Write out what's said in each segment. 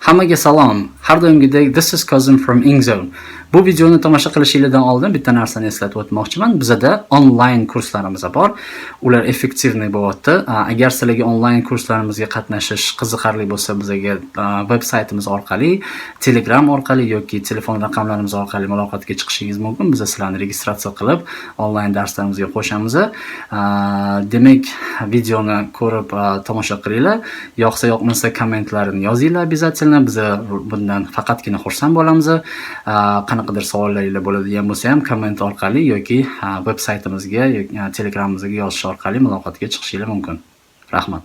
Hammaga salom. Har doimgidek this is cousin from Ingzone. Bu videoni tomosha qilishingizdan oldin bitta narsani eslatib o'tmoqchiman. Bizda onlayn kurslarimiz bor. Ular effektivniy bo'lyapti. Agar sizlarga onlayn kurslarimizga qatnashish qiziqarli bo'lsa, bizga veb-saytimiz orqali, Telegram orqali yoki telefon raqamlarimiz orqali muloqotga chiqishingiz mumkin. Biz sizlarni registratsiya qilib onlayn darslarimizga qo'shamiz. Demak, videoni ko'rib tomosha qilinglar. Yoqsa yoqmasa kommentlarni yozinglar обязательно. Biz bundan faqatgina xursand bo'lamiz. Qanaqadir savollaringiz bo'ladigan bo'lsa ham komment orqali yoki veb-saytimizga yoki telegramimizga yozish orqali muloqotga chiqishingiz mumkin. Rahmat.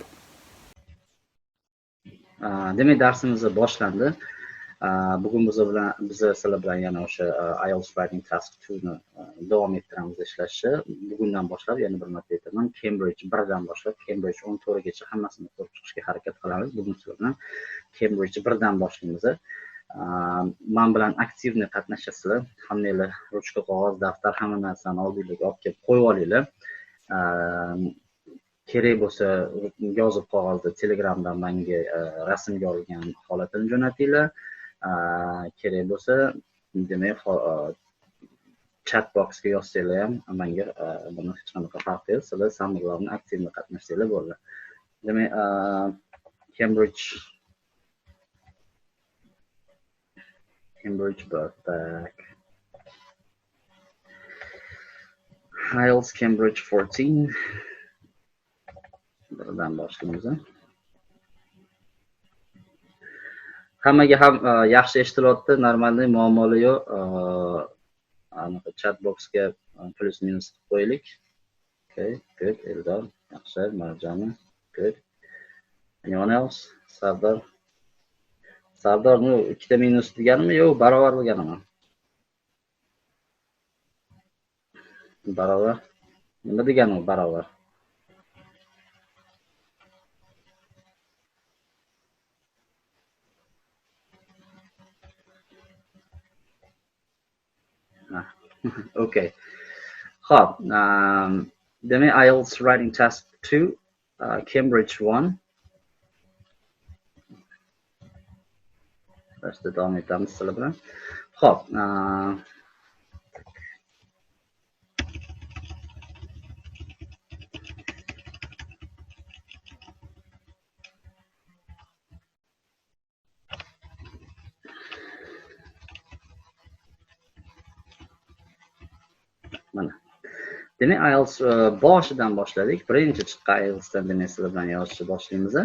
Demak, darsimiz boshlandi. Bugun biz sizlar bilan yana o'sha IELTS Writing Task 2 ni davom ettiramiz ishlashni. Bugundan boshlab yana bir marta aytaman, Cambridge 1 dan boshlab Cambridge 14 gacha hammasini ko'rib chiqishga harakat qilamiz. Bugun sizlar bilan Cambridge 1 dan boshlaymiz. Men bilan aktivniy qatnashasizlar. Hammanglar ruchka, qog'oz, daftar, hamma narsani oldingizga olib kelib qo'yib olinglar. Kerak bo'lsa, yozib qog'ozda Telegramdan menga rasmga olgan holatini jo'natinglar. Kerak bo'lsa, demak, chat boxga yozsanglar ham menga buni hech qanaqa farqi yo'q. Sizlar samimiylikni aktivniy qatnashsanglar bo'ladi. Demak, Cambridge back. IELTS Cambridge 14. Buradan boshlaymiz. Hammaga ham yaxshi eshitilyapti, normalniy muammoli yo'q. Aniq chat boxga plus minus qo'yaylik. Okay, good. Eldor, yaxshi, Marjani, good. Anyone else? Sardor, nu ikkita minus deganimi yo'q, barobar deganimi? Barobar. Nima degani u barobar? Okay. Xo'p, demak, IELTS Writing Task 2, Cambridge 1. Darsda davom etamiz sizlar bilan. Xo'p, mana. Demak, IELTS boshidan boshladik. Birinchi chiqqan IELTSdan demak sizlar bilan yozishni boshlaymiz.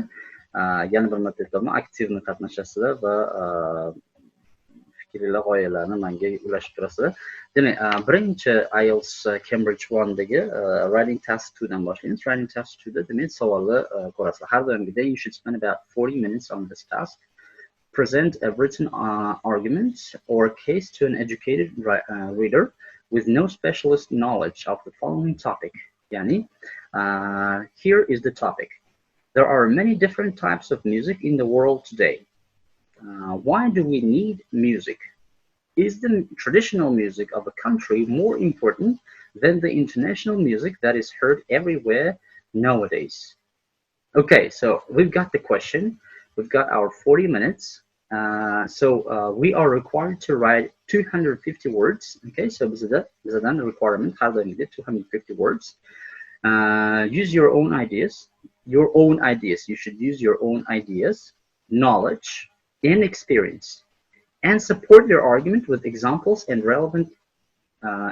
Yana bir marta aytaman, aktivniy qatnashasizlar va fikrlar, g'oyalarni menga ulashib turasizlar. Demak, birinchi IELTS Cambridge 1 dagi Writing Task 2 dan boshlaymiz. Writing Task 2 da demak savolni ko'rasizlar. Har doimgidek you should spend about 40 minutes on this task. Present a written argument or case to an educated reader with no specialist knowledge of the following topic. Yani, here is the topic. There are many different types of music in the world today. Why do we need music? Is the traditional music of a country more important than the international music that is heard everywhere nowadays? Okay, so we've got the question. We've got our 40 minutes. We are required to write 250 words. Okay, so bizdan requirement har doimgidek 250 words. Use your own ideas. You should use your own ideas, knowledge, and experience, and support your argument with examples and relevant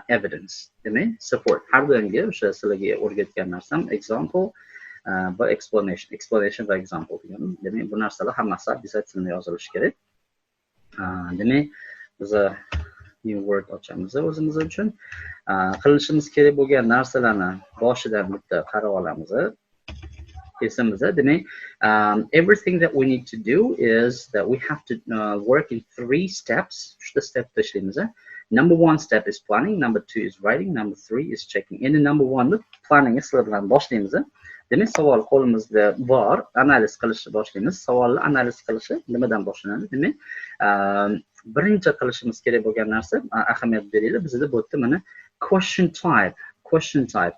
evidence. Demak, support. Har doimgi o'sha sizlarga o'rgatgan narsam example va explanation va example deganim. Demak, bu narsalar hammasi обязательно yozilishi kerak. Demak, biz new word ochamiz o'zimiz uchun. Qilishimiz kerak bo'lgan narsalarni boshidan bitta qarab olamiz. Demak, everything that we need to do is that we have to work in 3 steps. Uchta stepda ishlaymiz. Number 1 step is planning, number 2 is writing, number 3 is checking. Endi number 1 ni planning sizlar bilan boshlaymiz. Demak, savol qo'limizda bor, analiz qilishni boshlaymiz. Savolni analiz qilishi nimadan boshlanadi? Demak, birinchi qilishimiz kerak bo'lgan narsa, ahamiyat beringlar, bizda bu yerda mana question type.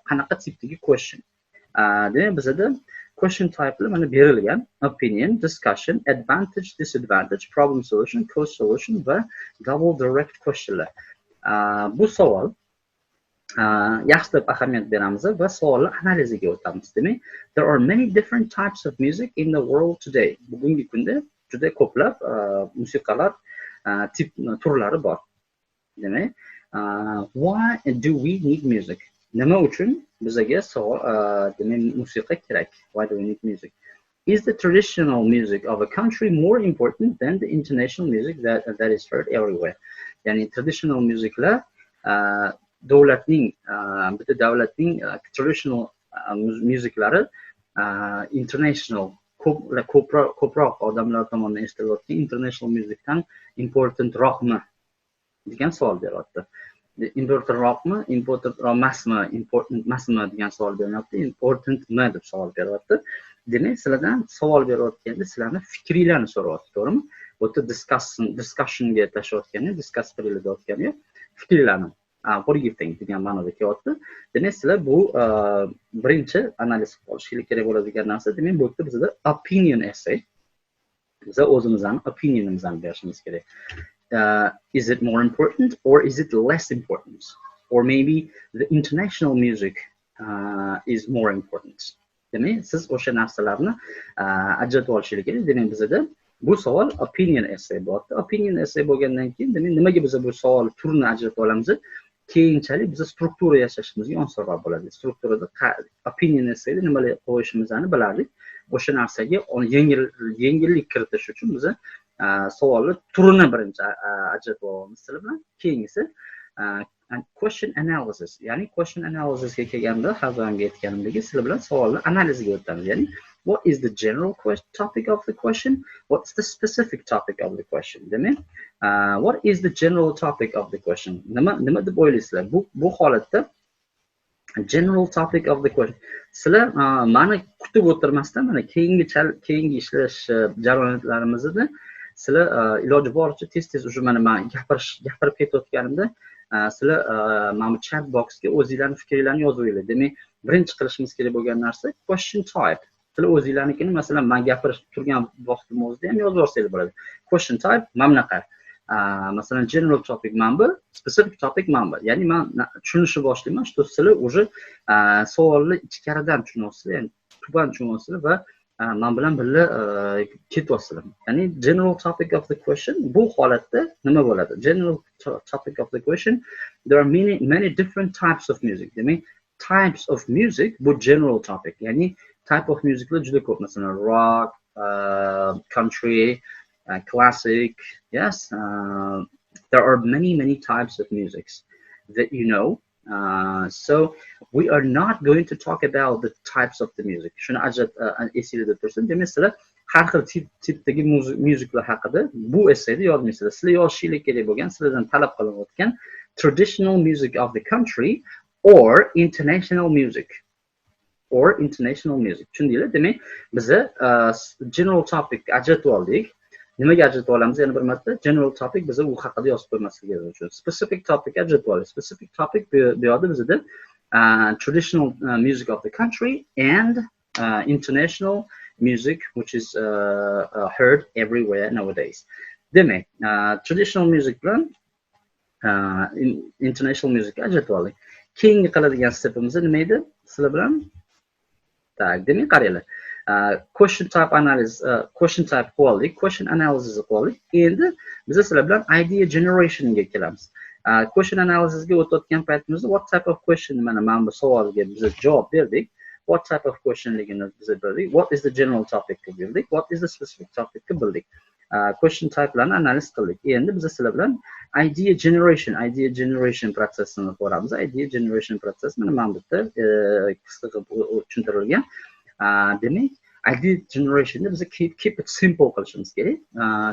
Qanaqa tipdagi question? Demak, bizda question type mana berilgan opinion, discussion, advantage, disadvantage, problem solution, cause solution va double direct questionlar. Bu savol yaxshi deb ahamiyat beramiz va savollar analiziga o'tamiz. Demak, there are many different types of music in the world today. Bugungi kunda juda ko'plab musiqalar turlari bor. Demak, why do we need music? Nima uchun bizga demak musiqa kerak? Why do we need music? Is the traditional music of a country more important than the international music that is heard everywhere? Ya'ni traditional musiclar davlatning bitta davlatning traditional musiklari international ko'proq odamlar tomonidan eshitilayotgan international musicdan importantroqmi degan savol beryapti. Importantroqmi, important emasmi degan savol beryapti. Importantmi deb savol beryapti. Demak, sizlardan savol berayotganda sizlarning fikringlarni so'rayapti, to'g'rimi? Bu yerda discussionga tashlayotgani, discuss qilayotgani fikrlarni. What do you think degan ma'noda kelyapti. Demak, sizlar bu birinchi analiz qilib olishinglar kerak bo'ladigan narsa. Demak, bu yerda bizda opinion essay. Biz o'zimizning opinionimizni berishimiz kerak. Is it more important or is it less important? Or maybe the international music is more important. Demak, siz o'sha narsalarni ajratib olishingiz kerak. Demak, bizda bu savol opinion essay bo'lyapti. Opinion essay bo'lgandan keyin, demak, nimaga biz bu savol turini ajratib olamiz? Keyinchalik biz struktura yasashimizga osonroq bo'ladi. Strukturada opinion essayda nimalar qo'yishimizni bilardik. O'sha narsaga yengillik kiritish uchun biz savolni turini birinchi ajratib olamiz sizlar bilan. Keyingisi question analysis. Ya'ni question analysisga kelganda har doimgi aytganimdek sizlar bilan savolni analiziga o'tamiz. Ya'ni what is the general topic of the question? What's the specific topic of the question? Demak, what is the general topic of the question? Nima deb o'ylaysizlar? Bu holatda general topic of the question. Sizlar mani kutib o'tirmasdan mana keyingi ishlash jarayonlarimizda sizlar iloji boricha tez уже mana men gapirib ketayotganimda sizlar mana bu chat boxga o'zingizlarning fikrlaringizni yozib qo'yinglar. Demak, birinchi qilishimiz kerak bo'lgan narsa question type. Sizlar o'zingizlarnikini masalan men gapirib turgan vaqtim o'zida ham yozib olsanglar bo'ladi. Question type mana bunaqa. Masalan general topic mana bu, specific topic mana bu. Ya'ni men tushunishni boshlayman, что sizlar уже savolni ichkaridan tushunyapsizlar, ya'ni tuban tushunyapsizlar va men bilan birga ketyapsizlar. Ya'ni general topic of the question bu holatda nima bo'ladi? General topic of the question, there are many different types of music. Demak, types of music bu general topic. Ya'ni type of musiclar juda ko'p, masalan rock, country, classic. Yes, there are many types of musics that you know. So we are not going to talk about the types of the music. Shuni esingizda tursin. Demak, sizlar har xil tipdagi musiqlar haqida bu essayda yozmaysizlar. Sizlar yozishingiz kerak bo'lgan, sizlardan talab qilinayotgan traditional music of the country or international music. Tushundinglar? Demak, biz general topic ajratib oldik. Nimaga ajratib olamiz? Yana bir marta general topic biz u haqida yozib qo'ymasligimiz uchun. Specific topic ajratib olamiz. Specific topic bu yerda bizda traditional music of the country and international music which is heard everywhere nowadays. Demak, traditional music bilan international music ajratib oldik. Keyingi qiladigan stepimiz nima edi? Sizlar bilan demak, qaranglar. Question type analysis, question type qildik, question analysis qildik. Endi biz sizlar bilan idea generationga kelamiz. Question analysisga o'tayotgan paytimizda what type of question, mana bu savolga biz javob berdik. What type of question ligini biz bildik. What is the general topic bildik. What is the specific topic bildik. Question typelarni analiz qildik. Endi biz sizlar bilan idea generation prosesini ko'ramiz. Idea generation process mana bu yerda qisqa tushuntirilgan. Demak, idea generation biz keep it simple qilishimiz kerak.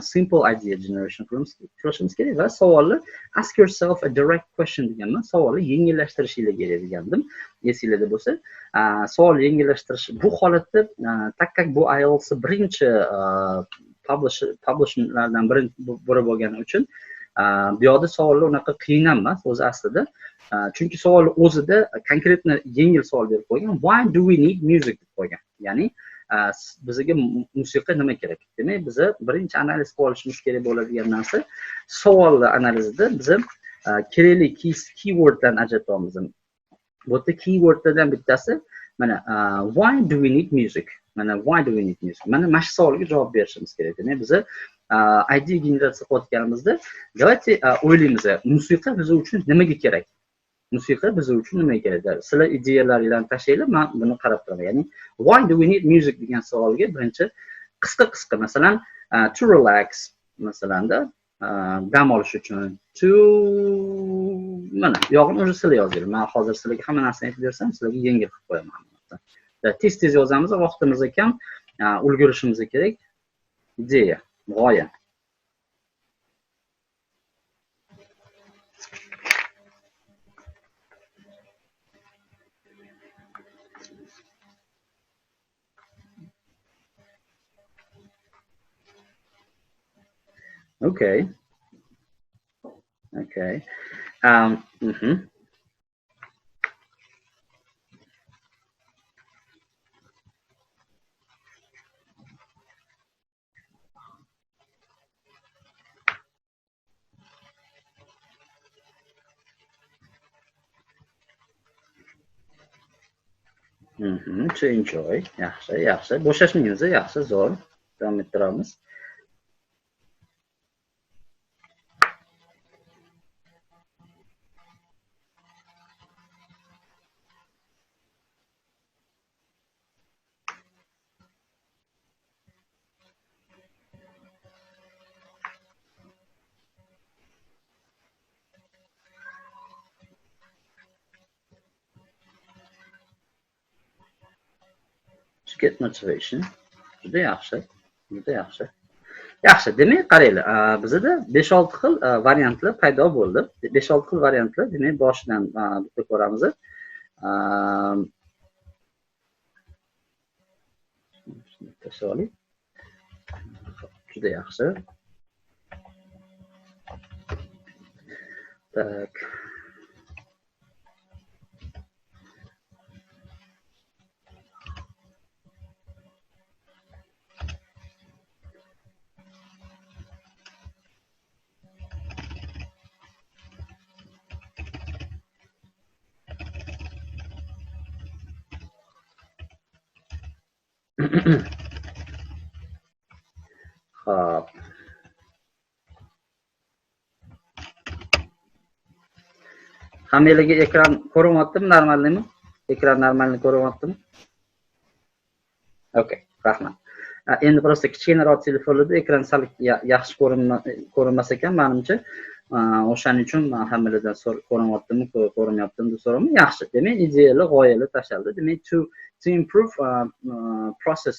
Simple idea generation qilishimiz kerak va savolni ask yourself a direct question deganman. Savolni yengillashtirishingiz kerak degandim. Esingizda bo'lsa, savol yengillaштirish bu holatda takkak bu IELTS birinchi publishlardan biri bo'lgani uchun bu yerda savollar unaqa qiyin emas o'zi aslida. Chunki savol o'zida konkretni yengil savol berib qo'ygan. Why do we need music deb qo'ygan. Ya'ni bizga musiqa nima kerak? Demak, biz birinchi analiz qilib olishimiz kerak bo'ladigan narsa savollar analizida biz kerakli keywordlarni ajratamiz. Bu yerda keywordlardan bittasi mana why do we need music? Mana why do we need music? Mana shu savolga javob berishimiz kerak. Demak, biz idea generatsiya qilayotganimizda давайте o'ylaymiz, musiqa biz uchun nimaga kerak? Musiqa biz uchun nimaga kerak? Sizlar ideyalaringizni tashlanglar, men buni qarab turaman. Ya'ni why do we need music degan savolga birinchi qisqa masalan to relax masalanda dam olish uchun, to mana yog'ini o'zi sizlar yozinglar. Men hozir sizlarga hamma narsani aytib bersam, sizlarga yengil qilib qo'yaman. Tez yozamiz, vaqtimiz kam, ulgurishimiz kerak. Ideya, g'oya. Okay. To enjoy. Yaxshi. Bo'shashmaymiz, yaxshi, zo'r. Davom ettiramiz. Get motivation. Juda yaxshi. Demak, qaranglar, bizda 5-6 xil variantlar paydo bo'ldi. 5-6 xil variantlar, demak, boshidan bitta ko'ramiz. Tasavvur. Juda yaxshi. Tak. Hop. Hammalarga ekran ko'rinyaptimi, normalmi? Ekran normalni ko'rinyaptimi? Okay, rahmat. Endi prosta kichkinaroq telefonlarda ekran sal yaxshi ko'rinmas ekan, menimcha. O'shaning uchun men hammalardan ko'rinyaptimi, ko'rinmayaptimi deb so'raman. Yaxshi. Demak, ideyalar, g'oyalar tashlandi. Demak, to improve process.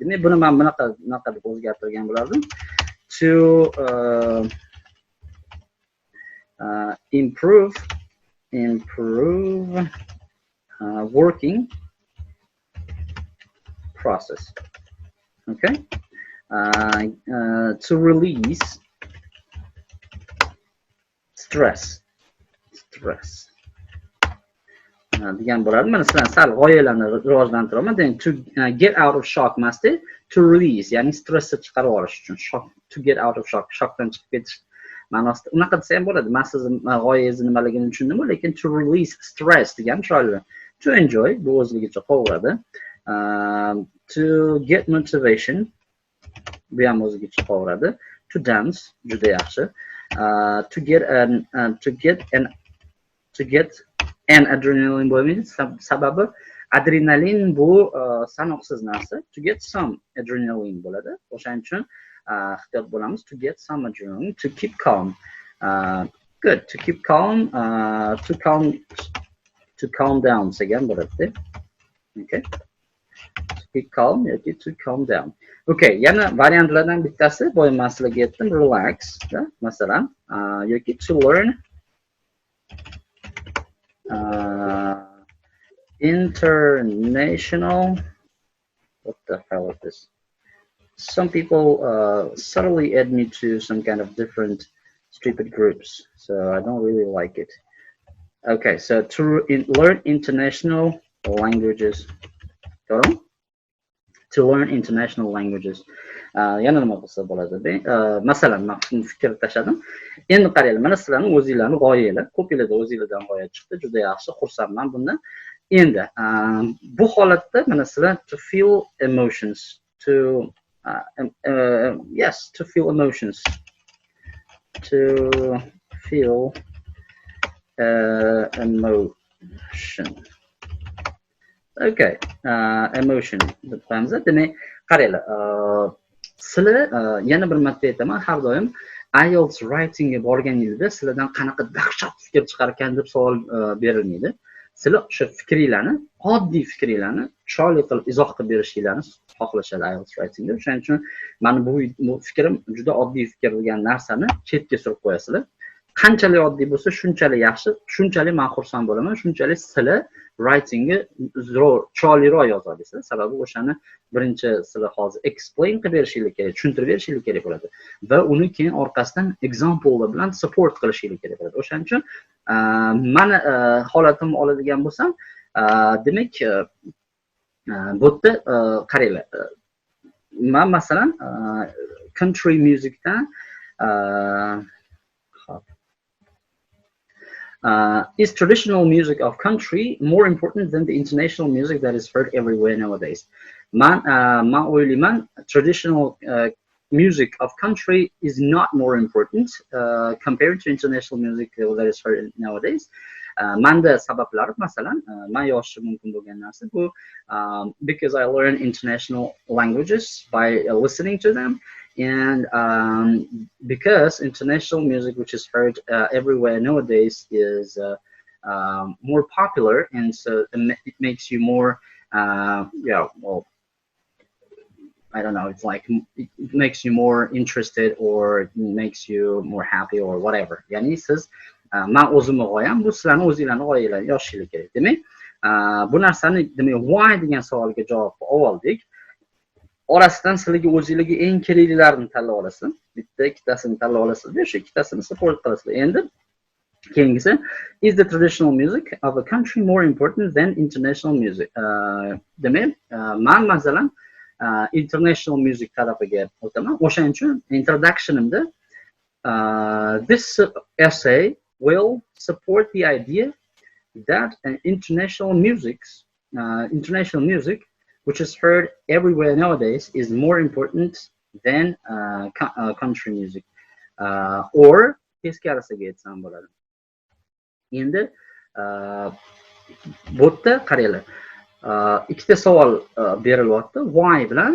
Demak, buni men bunaqa deb o'zgartirgan bo'lardim. To improve working process. Okay. To release stress. Degan bo'lardi. Mana sizlar sal g'oyalarni rivojlantiraman. To get out of shock emasdi, to release, ya'ni stressni chiqarib olish uchun. Shock, to get out of shock, shockdan chiqib ketish ma'nosida. Unaqa desa ham bo'ladi. Men sizni g'oyangizni nimaligini tushundim, lekin to release stress degan chiroyli. To enjoy, bu o'zligicha qovuradi. To get motivation, bu ham o'ziga qovuradi. To dance, juda yaxshi. To get an adrenaline bo'lmaydi, sababi adrenalin bu sanoqsiz narsa. To get some adrenaline bo'ladi. O'shaning uchun ehtiyot bo'lamiz. To get some adrenaline. To keep calm. Good. To keep calm. To calm down degan bo'ladi. Okay. To keep calm yoki to calm down. Okay, yana variantlardan bittasi, boya men sizlarga aytdim, relax, masalan, yoki to learn international. What the hell is this? Some people subtly add me to some kind of different stupid groups, so I don't really like it. Okay, so to learn international languages. Got on? to learn international languages. Yana nima bo'lsa bo'ladi? Masalan, men shuni fikr tashladim. Endi qaranglar, mana sizlarning o'zingizlarning g'oyanglar, ko'pinglarda o'zingizlardan g'oya chiqdi. Juda yaxshi, xursandman bundan. Endi bu holatda mana sizlar to feel emotions, to yes, to feel emotions, to feel emotion. Okay, emotion deb qo'yamiz. Demak, qaranglar, sizlar yana bir marta aytaman, har doim IELTS writingga borganingizda sizlardan qanaqa dahshat fikr chiqar ekan deb savol berilmaydi. Sizlar o'sha fikringlarni, oddiy fikringlarni chiroyli qilib izoh qilib berishinglarni xohlashadi IELTS writingda. Shuning uchun meni bu fikrim juda oddiy fikr degan narsani chetga surib qo'yasizlar. Qanchalik oddiy bo'lsa, shunchalik yaxshi, shunchalik men xursand bo'laman, shunchalik sizlar writingni chiroyliroq yoza olasizlar. Sababi o'shani birinchi sizlar hozir explain qilib berishingiz kerak, tushuntirib berishingiz kerak bo'ladi va uni keyin orqasidan example bilan support qilishingiz kerak bo'ladi. O'shaning uchun meni holatimni oladigan bo'lsam, demak bu yerda qaranglar. Men masalan country musicdan is traditional music of country more important than the international music that is heard everywhere nowadays? Man o'ylayman, traditional music of country is not more important compared to international music that is heard nowadays. Manda sabablari masalan, men yoshim mumkin bo'lgan narsa bu, because I learn international languages by listening to them. And because international music, which is heard everywhere nowadays, is more popular, and so it makes you more, yeah, well, I don't know, it's like it makes you more interested, or it makes you more happy, or whatever. Yani siz men o'zimni g'oyam, bu sizlarning o'zinglarning g'oyanglarni yozishingiz kerak. Demak, bu narsani demak why degan savolga javob oldik. Orasidan sizlarga o'zingizga eng keraklilarini tanlab olasiz. Bitta, ikkitasini tanlab olasiz, o'sha ikkitasini support qilasiz. Endi keyingisi, is the traditional music of a country more important than international music? Demak, men masalan international music tarafiga o'taman. O'shaning uchun introductionimda this essay will support the idea that international music which is heard everywhere nowadays is more important than country music, or teskarisiga aytsam bo'ladi. Endi bu yerda qaranglar, ikkita savol berilyapti, why bilan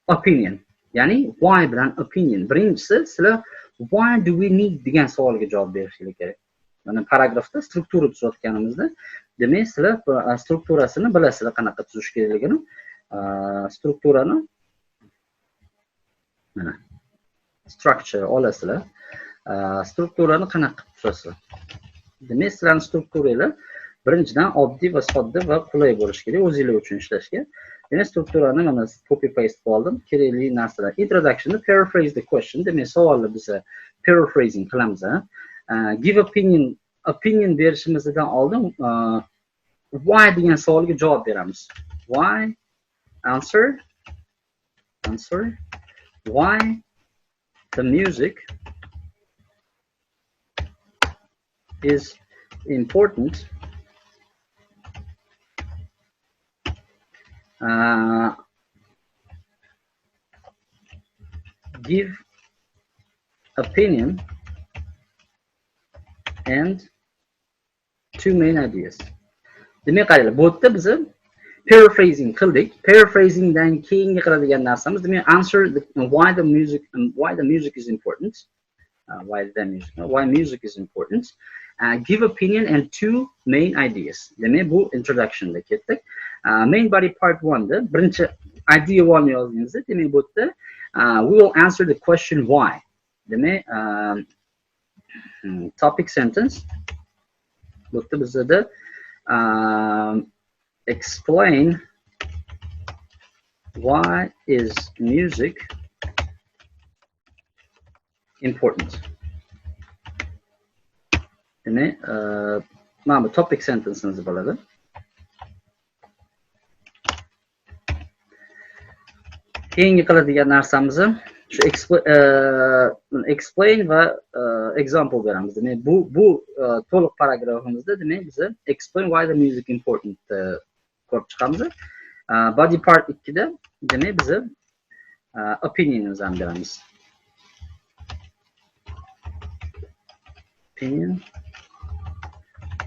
opinion. Ya'ni why bilan opinion. Birinchisi, sizlar why do we need degan savolga javob berishingiz kerak. Mana paragrafda struktura tuzayotganimizda, demak sizlar strukturasini bilasizlar, qanaqa tuzish kerakligini. Strukturani mana structure olasizlar. Strukturani qanaqa tuzasizlar? Demak, sizlarning strukturangiz birinchidan oddiy va sodda va qulay bo'lishi kerak o'zingizlar uchun ishlashga. Demak, strukturani mana copy paste qildim. Kerakli narsalar. Introduction, paraphrase the question. Demak, savolni biz paraphrasing qilamiz. Give opinion berishimizdan oldin why degan savolga javob beramiz. Why? Answer. Why the music is important. Give opinion and two main ideas. Demak, qaranglar, bu yerda biz paraphrasing qildik. Paraphrasingdan keyingi qiladigan narsamiz, demak, answer why the music is important. Why music is important. Give opinion and two main ideas. Demak, bu introductionda ketdik. Main body part 1da birinchi idea 1 yozdingizda, demak bu yerda we will answer the question why. Demak, topic sentence. Bu yerda bizda explain why is music important. Demak, mana bu topic sentence'imiz bo'ladi. Keyingi qiladigan narsamiz shu explain va example beramiz. Demak, bu to'liq paragrafimizda demak biz explain why the music important ko'rib chiqamiz. Body part 2 da demak biz opinionimizni ham beramiz. Opinion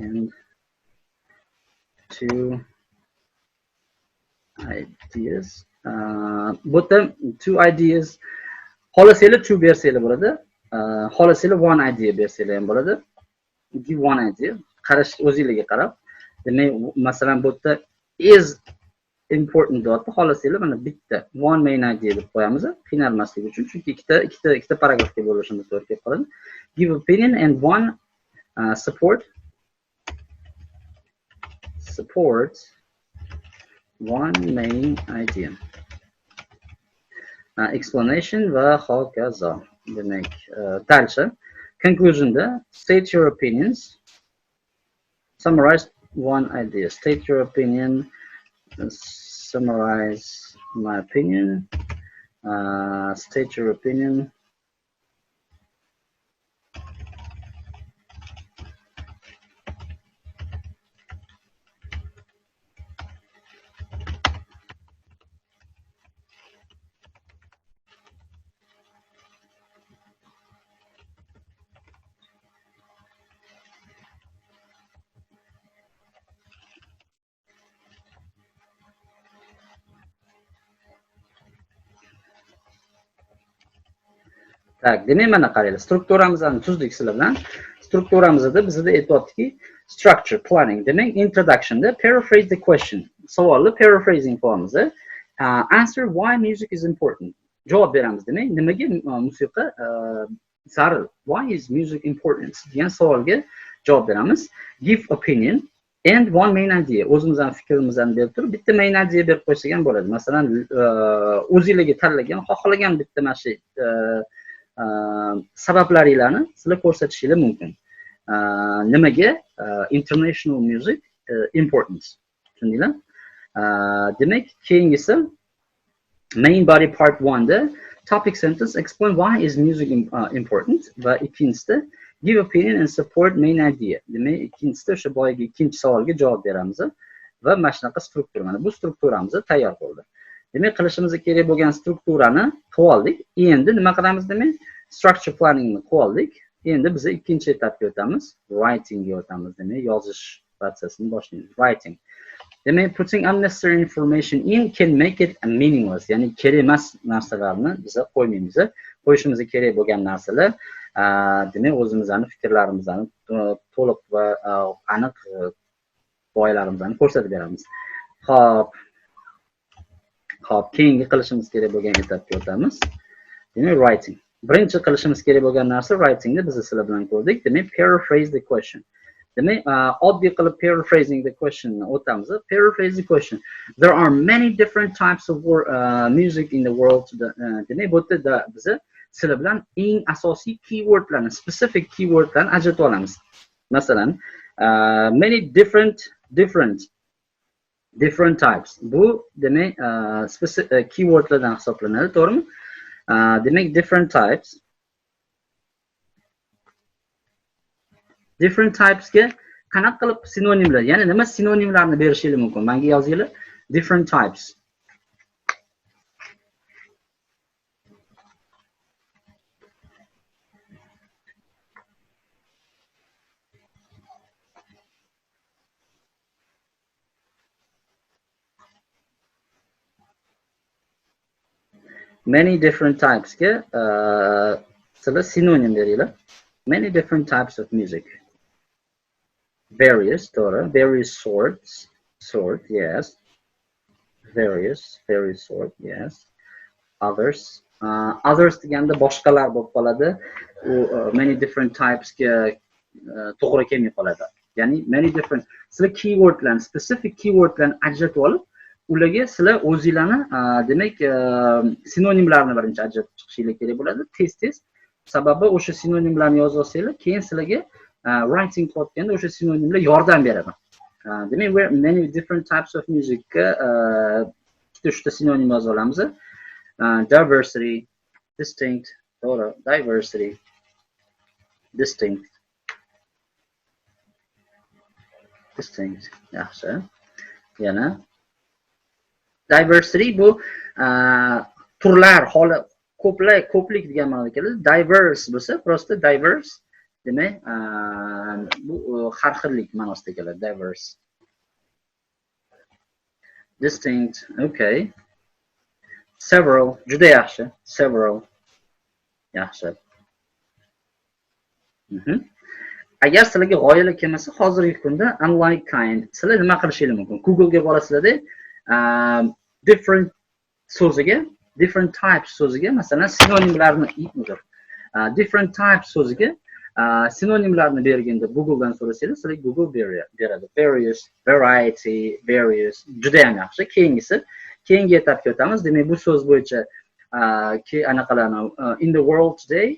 and two ideas. Both them two ideas. Xohlasanglar two bersanglar bo'ladi. Xohlasanglar one idea bersanglar ham bo'ladi. Give one idea. Qarash o'zingizga qarab. Demak, masalan, bu yerda is important deyapti. Xohlasanglar mana bitta one main idea deb qo'yamiz. Qiynalmaslik uchun, chunki ikkita paragrafga bo'lishimiz to'g'ri kelib qoladi. Give opinion and one support one main idea. Explanation va hokazo. Demak, dalcha conclusion da state your opinions, summarize one idea. State your opinion, summarize my opinion, state your opinion. Tak, demak mana qaranglar, strukturamizni tuzdik sizlar bilan. Strukturamizda bizda aytayaptiki, structure, planning, demak introductionda paraphrase the question. Savolni paraphrasing qilamiz. Answer why music is important. Javob beramiz, demak nimaga musiqa zarur? Why is music important degan savolga javob beramiz. Give opinion and one main idea. O'zimizning fikrimizni berib turib, bitta main idea berib qo'ysak ham bo'ladi. Masalan, o'zingizga tanlagan, xohlagan bitta mana shu sabablaringlarni sizlar ko'rsatishingiz mumkin. Nimaga international music important? Tushundinglar? Demak, keyingisi main body part 1 da topic sentence explain why is music important va ikkinchisida give opinion and support main idea. Demak, ikkinchisida o'sha boyagi ikkinchi savolga javob beramiz va mana shunaqa struktura. Mana bu strukturamiz tayyor bo'ldi. Demak, qilishimiz kerak bo'lgan strukturani qilib oldik. Endi nima qilamiz demak? Structure planningni qilib oldik. Endi biz ikkinchi etapga o'tamiz. Writingga o'tamiz. Demak, yozish protsesini boshlaymiz. Writing. Demak, putting unnecessary information in can make it meaningless. Ya'ni kerak emas narsalarni biz qo'ymaymiz. Qo'yishimiz kerak bo'lgan narsalar, demak, o'zimizning fikrlarimizni to'liq va aniq boylarimizni ko'rsatib beramiz. Xo'p, keyingi qilishimiz kerak bo'lgan etapga o'tamiz. Demak, writing. Birinchi qilishimiz kerak bo'lgan narsa writingni biz sizlar bilan ko'rdik. Demak, paraphrase the question. Demak, oddiy qilib paraphrasing the question o'tamiz. Paraphrase the question. There are many different types of music in the world. Demak, bu yerda biz sizlar bilan eng asosiy keywordlarni, specific keywordlarni ajratib olamiz. Masalan, many different types. Bu demak specific keywordlardan hisoblanadi, to'g'rimi? Demak, different typesga qanaqa qilib sinonimlar, ya'ni nima sinonimlarni berishingiz mumkin? Menga yozinglar. Different types. Many different types ga sizlar sinonim beringlar. Many different types of music. Various, to'g'ri. Various sort, yes. Various sort, yes. Others deganda boshqalar bo'lib qoladi. Many different types ga to'g'ri kelmay qoladi. Ya'ni many different, sizlar keywordlarni, specific keywordlarni ajratib olib, ularga sizlar o'zingizlarni demak sinonimlarni birinchi ajratib chiqishingiz kerak bo'ladi. Tez. Sababi o'sha sinonimlarni yozib olsanglar, keyin sizlarga writing qilayotganda o'sha sinonimlar yordam beradi. Demak, many different types of music ga ikkita uchta sinonim yozib olamiz. Diversity, distinct, to'g'ri, diversity, distinct, distinct, yaxshi. Yana diversity bu turlar, holi, ko'plik degan ma'noda keladi. Diverse bo'lsa, просто diverse demak, bu har xillik ma'nosida keladi. Diverse. Distinct, okay. Several, juda yaxshi. Several, yaxshi. Agar sizlarga g'oyalar kelmasa, hozirgi kunda unlike kind, sizlar nima qilishingiz mumkin? Google ga borasizlarda different so'ziga, different types so'ziga, masalan, sinonimlarni different types so'ziga sinonimlarni berganda Google dan so'rasangiz, sizlarga Google beradi. Various, variety, various. Juda ham yaxshi. Keyingi etapga o'tamiz. Demak, bu so'z bo'yicha anaqalarni in the world today,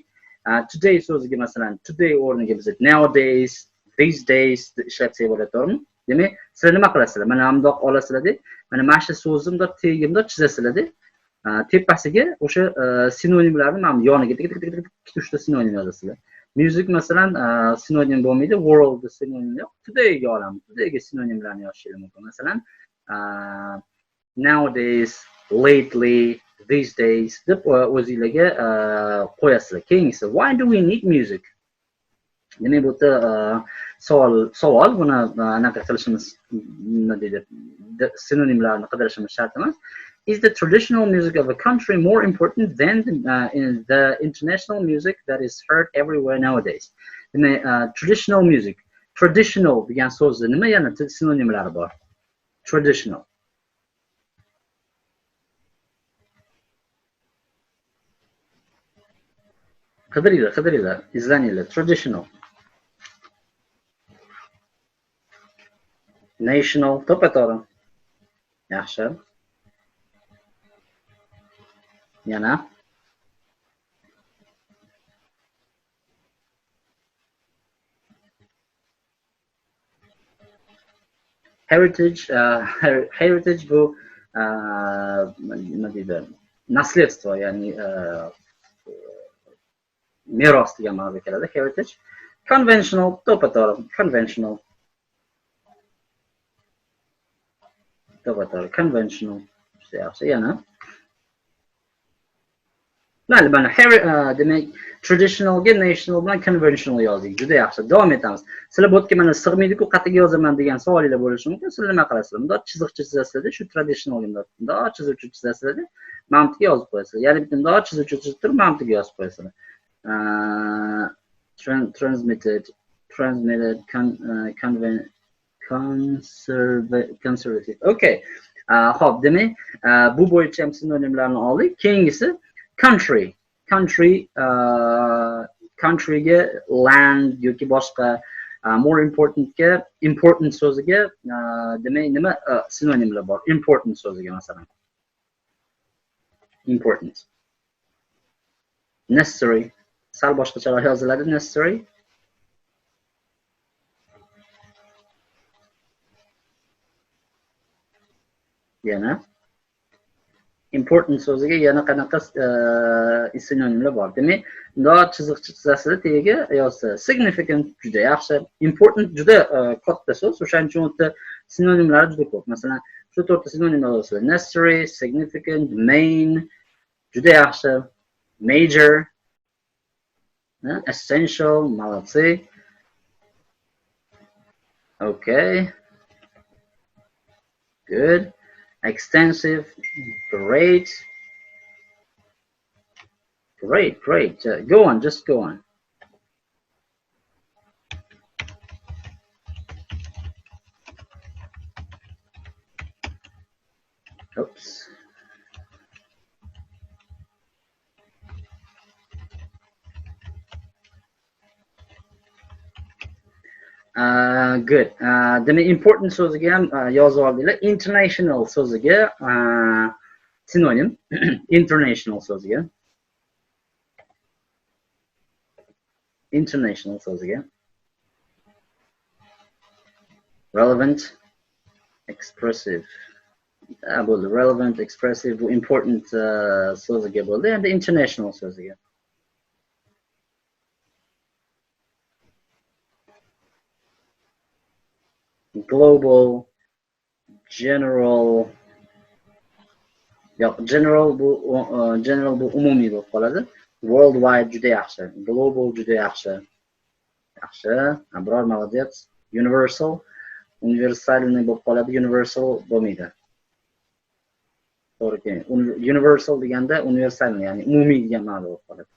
today so'ziga masalan today o'rniga biz nowadays, these days ishlatsak bo'ladi, to'g'rimi? Demak, sizlar nima qilasizlar? Mana bundoq olasizlar-da, mana mana shu so'zimda tegimda chizasizlar-da. Tepasiga o'sha sinonimlarni mana yoniga tik 3 ta sinonim yozasizlar. Music masalan sinonim bo'lmaydi, world sinonim yo'q. Today ga olamiz. Today ga sinonimlarni yozishingiz mumkin. Masalan, nowadays, lately, these days deb o'zingizlarga qo'yasizlar. Keyingisi, why do we need music? Demak, bu yerda savol, buni anaqa qilishimiz, nima deydi, sinonimlarni qidirishimiz shart emas. Is the traditional music of a country more important than the international music that is heard everywhere nowadays? Demak, traditional music, traditional degan so'zni nima yana sinonimlari bor? Traditional. Qidiringlar, izlaninglar. Traditional. National, to'g'ri. Yaxshi. Yana. Heritage, heritage bu nima deydi? Наследство, ya'ni meros degan ma'noda keladi. Heritage. Conventional, to'g'ri. Conventional. To'g'ri. Conventional. Yaxshi, yana. Mayli, mana demak, traditional ga national bilan conventional yozdik. Juda yaxshi. Davom etamiz. Sizlar bu yerga mana sig'maydi-ku, qayerga yozaman degan savolinglar bo'lishi mumkin. Sizlar nima qilasizlar? Bunda chiziqcha chizasizlar, shu traditional bunda chizuvchi chizasizlar, mantiqga yozib qo'yasizlar. Ya'ni bunda chizuvchi chizib turib, mantiqga yozib qo'yasizlar. Transmitted, conservative. Okay. Xo'p, demak, bu bo'yicha ham sinonimlarni oldik. Keyingisi country. Countryga land yoki boshqa more importantga important so'ziga demak nima sinonimlar bor? Important so'ziga masalan. Important. Necessary. Sal boshqacharoq yoziladi. Necessary. Yana important so'ziga yana qanaqa sinonimlar bor? Demak, bunda chiziqcha chizasizlar, tagiga yozsa. Significant juda yaxshi. Important juda katta so'z, o'shaning uchun o'tda sinonimlari juda ko'p. Masalan, shu to'rtta sinonim yozasizlar. Necessary, significant, main, juda yaxshi. Major, essential, молодцы. Okay. Good. Extensive, great. Go on, just go on. Oops. Good. Demak, important so'ziga ham yozib oldinglar. International so'ziga sinonim. International so'ziga. International so'ziga. Relevant, expressive. bo'ldi. Relevant, expressive, bu important so'ziga bo'ldi. Endi international so'ziga. Global, general, yo'q, general bu umumiy bo'lib qoladi. Worldwide juda yaxshi. Global juda yaxshi. Yaxshi. Biror молодец. Universal, universalni bo'lib qoladi. Universal bo'lmaydi. To'g'ri. Universal deganda universalni, ya'ni umumiy degan ma'no bo'lib qoladi.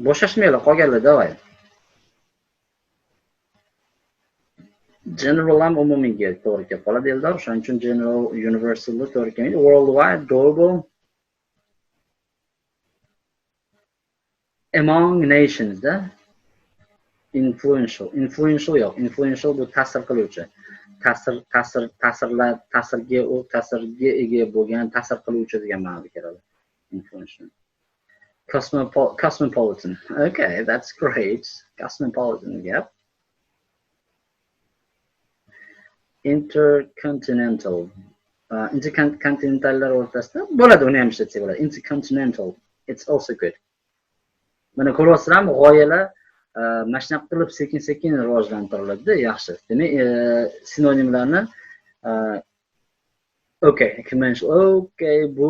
Bo'shashmaylar, qolganlar davay. General ham umumiyga to'g'ri kelib qoladi Eldor. Shuning uchun general, universal to'g'ri kelmaydi. Worldwide, global, among nations da. Influential yo'q. Influential bu ta'sir qiluvchi. Ta'sirga ega bo'lgan, ta'sir qiluvchi degan ma'noda keladi. Influential. Cosmopolitan. Okay, that's great. Cosmopolitan, yep. Intercontinental. Intercontinentallar o'rtasida bo'ladi, uni ham ishlatsak bo'ladi. Intercontinental. It's also good. Mana ko'ryapsizlarmi, g'oyalar mana shunaqa qilib sekin-sekin rivojlantiriladi, yaxshi. Demak, sinonimlarni okay, conventional. Okay, bu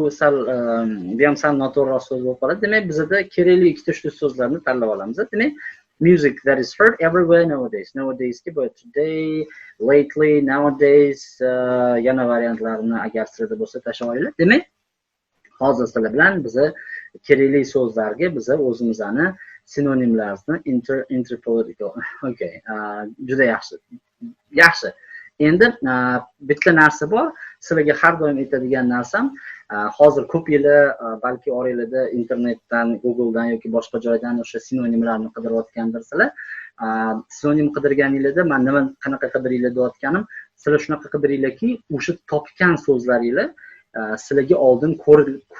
ham sal noto'g'ri so'z bo'lib qoladi. Demak, bizda kerakli ikkita uchta so'zlarni tanlab olamiz. Demak, music that is heard everywhere nowadays. Nowadays ki bu today, lately, nowadays yana variantlarini agar sizda bo'lsa tashlab olinglar. Demak, hozir sizlar bilan biz kerakli so'zlarga biz o'zimizni sinonimlarni interpolitical. Okay, juda yaxshi. Yaxshi. Endi bitta narsa bor, sizlarga har doim aytadigan narsam, hozir ko'p yillar balki oranglarda internetdan, Googledan yoki boshqa joydan o'sha sinonimlarni qidirayotgandirsizlar. Sinonim qidirganingizda men nima qanaqa qidiringlar deyotganim, sizlar shunaqa qidiringlarki, o'sha topgan so'zlaringlar sizlarga oldin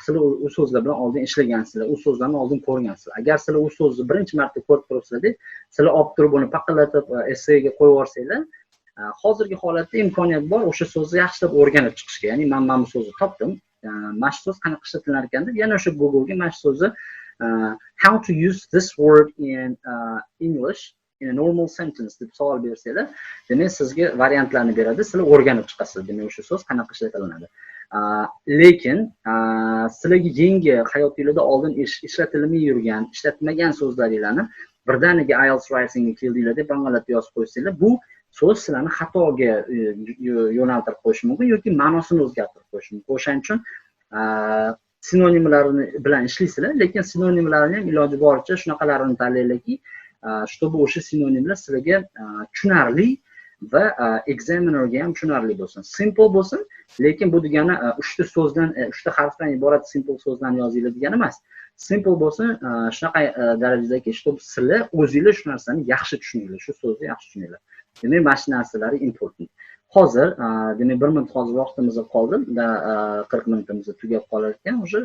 sizlar u so'zlar bilan oldin ishlagansizlar, u so'zlarni oldin ko'rgansizlar. Agar sizlar u so'zni birinchi marta ko'rib turibsizlar, sizlar olib turib uni paqillatib essayga qo'yib yuborsanglar, hozirgi holatda imkoniyat bor o'sha so'zni yaxshilab o'rganib chiqishga. Ya'ni men bu so'zni topdim, mana shu so'z qanaqa ishlatilar ekan deb yana o'sha Google'ga mana shu so'zni how to use this word in English in a normal sentence deb savol bersanglar, demak sizga variantlarni beradi, sizlar o'rganib chiqasiz. Demak o'sha so'z qanaqa ishlatilinadi. Lekin sizlarga yangi hayotingizda oldin ishlatilmay yurgan, ishlatmagan so'zlaringlarni birdaniga IELTS writingga keldinglar deb bangalatib yozib qo'ysanglar, bu so'z sizlarni xatoga yo'naltirib qo'yishi mumkin yoki ma'nosini o'zgartirib qo'yishi mumkin. O'shaning uchun sinonimlarni bilan ishlaysizlar, lekin sinonimlarni ham iloji boricha shunaqalarini tanlaylarki, чтобы o'sha sinonimlar sizlarga tushunarli va examinerga ham tushunarli bo'lsin. Simple bo'lsin, lekin bu degani 3 ta so'zdan, 3 ta harfdan iborat simple so'zlarni yozinglar degani emas. Simple bo'lsin, shunaqa darajadagi, чтобы sizlar o'zingizlar shu narsani yaxshi tushuninglar, shu so'zni yaxshi tushuninglar. Demak, mana shu narsalari important. Hozir, demak 1 minut hozir vaqtimiz qoldi, 40 minutimiz tugab qolar ekan, o'sha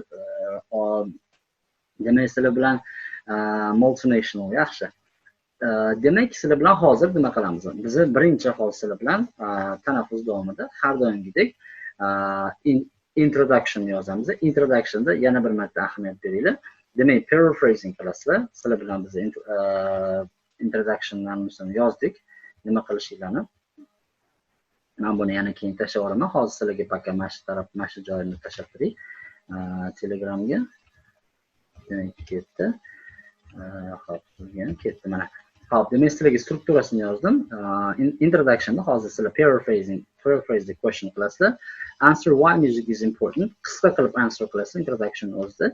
demak sizlar bilan multinational yaxshi. Demak, sizlar bilan hozir nima qilamiz? Biz birinchi hozir sizlar bilan tanaffus davomida har doimgidek introduction yozamiz. Introductionda yana bir marta ahamiyat beringlar. Demak, paraphrasing qilasizlar. Sizlar bilan biz introductionlarni yozdik. Nima qilishinglarni. Men buni yana keyin tashlab yuboraman. Hozir sizlarga paka mana shu taraf, mana shu joyini tashlab turing. Telegramga. Demak, ketdi. Hop, ketdi mana. Hop, demak sizlarga strukturasini yozdim. Introductionda hozir sizlar paraphrase the question qilasizlar. Answer why music is important. Qisqa qilib answer qilasizlar introduction o'zida.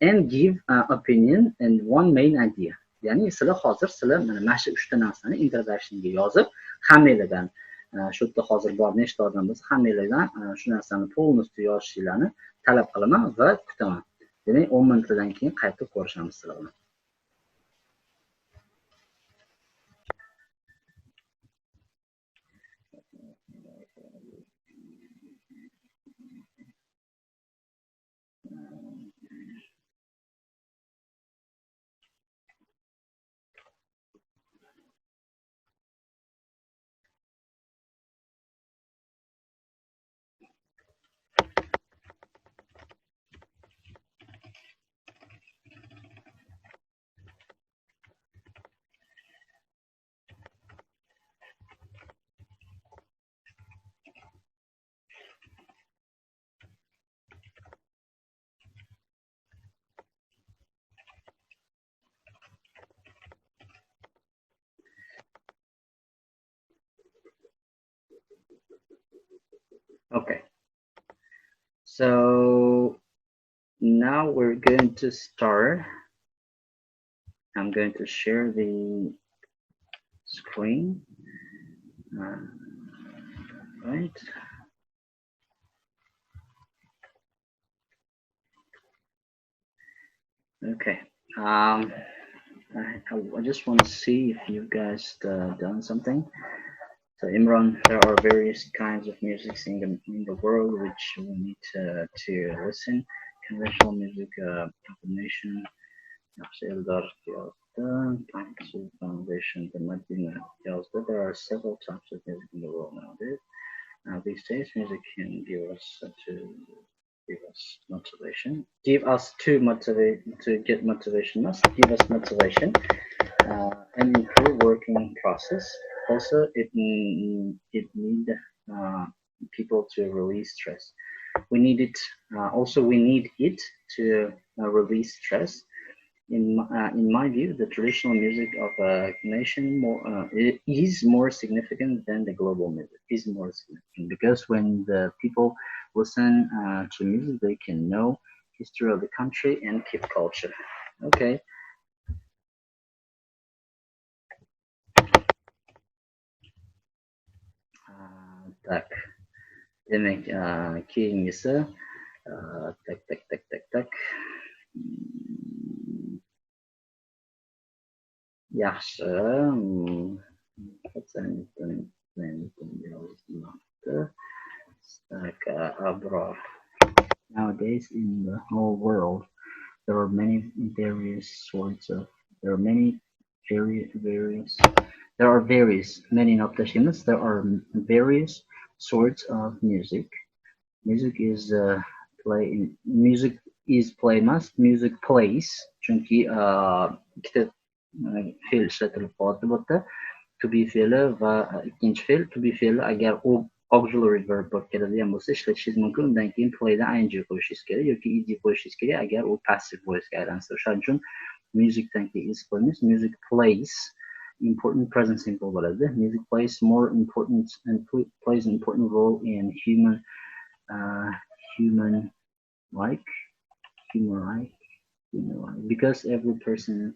And give opinion and one main idea. Ya'ni sizlar hozir mana shu 3 ta narsani introductionga yozib, hammanglardan shu yerda hozir bor nechta odam bo'lsa, hammanglardan shu narsani polностью yozishinglarni talab qilaman va kutaman. Demak, 10 minutdan keyin qaytib ko'rishamiz sizlar bilan. So now we're going to start. I'm going to share the screen. Right. Okay. I just want to see if you guys done something. So Imran, there are various kinds of music in the world which we need to listen. Conventional music, information, foundation, the Medina. There are several types of music in the world nowadays. These days, music can give us motivation. Give us to get motivation. Must give us motivation and improve working process. Also, it need people to release stress. We need it. Also, we need it to release stress. In my view, the traditional music of a nation is more significant than the global music. Is more significant because when the people listen to music, they can know history of the country and keep culture. Okay. Так, demek keyingisi tak. Yaxshi. Nowadays in the whole world, there are many various sorts of. There are many various. There are various many not machines. There are various sorts of music. Music is music is playmas. Music plays. Chunki ikkita fe'l ishlatilib qolyapti bu yerda. To be fe'li va ikkinchi fe'l to be fe'li agar u auxiliary verb bo'lib keladigan bo'lsa ishlatishingiz mumkin. Undan keyin playda ing qo'yishingiz kerak yoki ed qo'yishingiz kerak agar u passive voicega aylansa. O'shaning uchun musicdan keyin is qo'yamiz. Music plays important present simple bo'ladi. Music plays more important and plays an important role in human because every person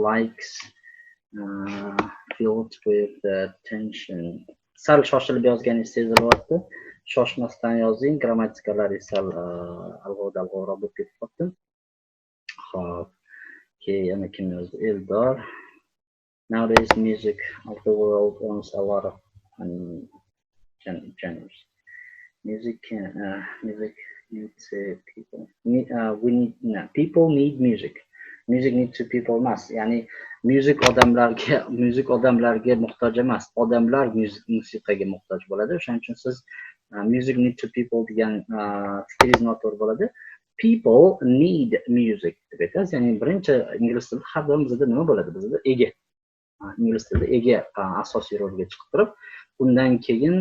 likes filled with tension. Sal shoshilib yozganingiz sezilyapti. Shoshmasdan yozing, grammatikalaringiz sal alg'ov-dalg'ovroq bo'lib ketib qolibdi. Xo'p. Yana kim yozdi? Eldor. Nowadays music of the world owns a lot of genres. Music needs people. People need music. Music needs to people emas. Ya'ni music odamlarga muhtoj emas. Odamlar musiqaga muhtoj bo'ladi. O'shaning uchun siz music need to people degan fikringiz noto'g'ri bo'ladi. People need music deb aytasiz. Ya'ni birinchi ingliz tilida har doim bizda nima bo'ladi? Bizda ega. Ingliz tilida ega asosiy rolga chiqib turib, undan keyin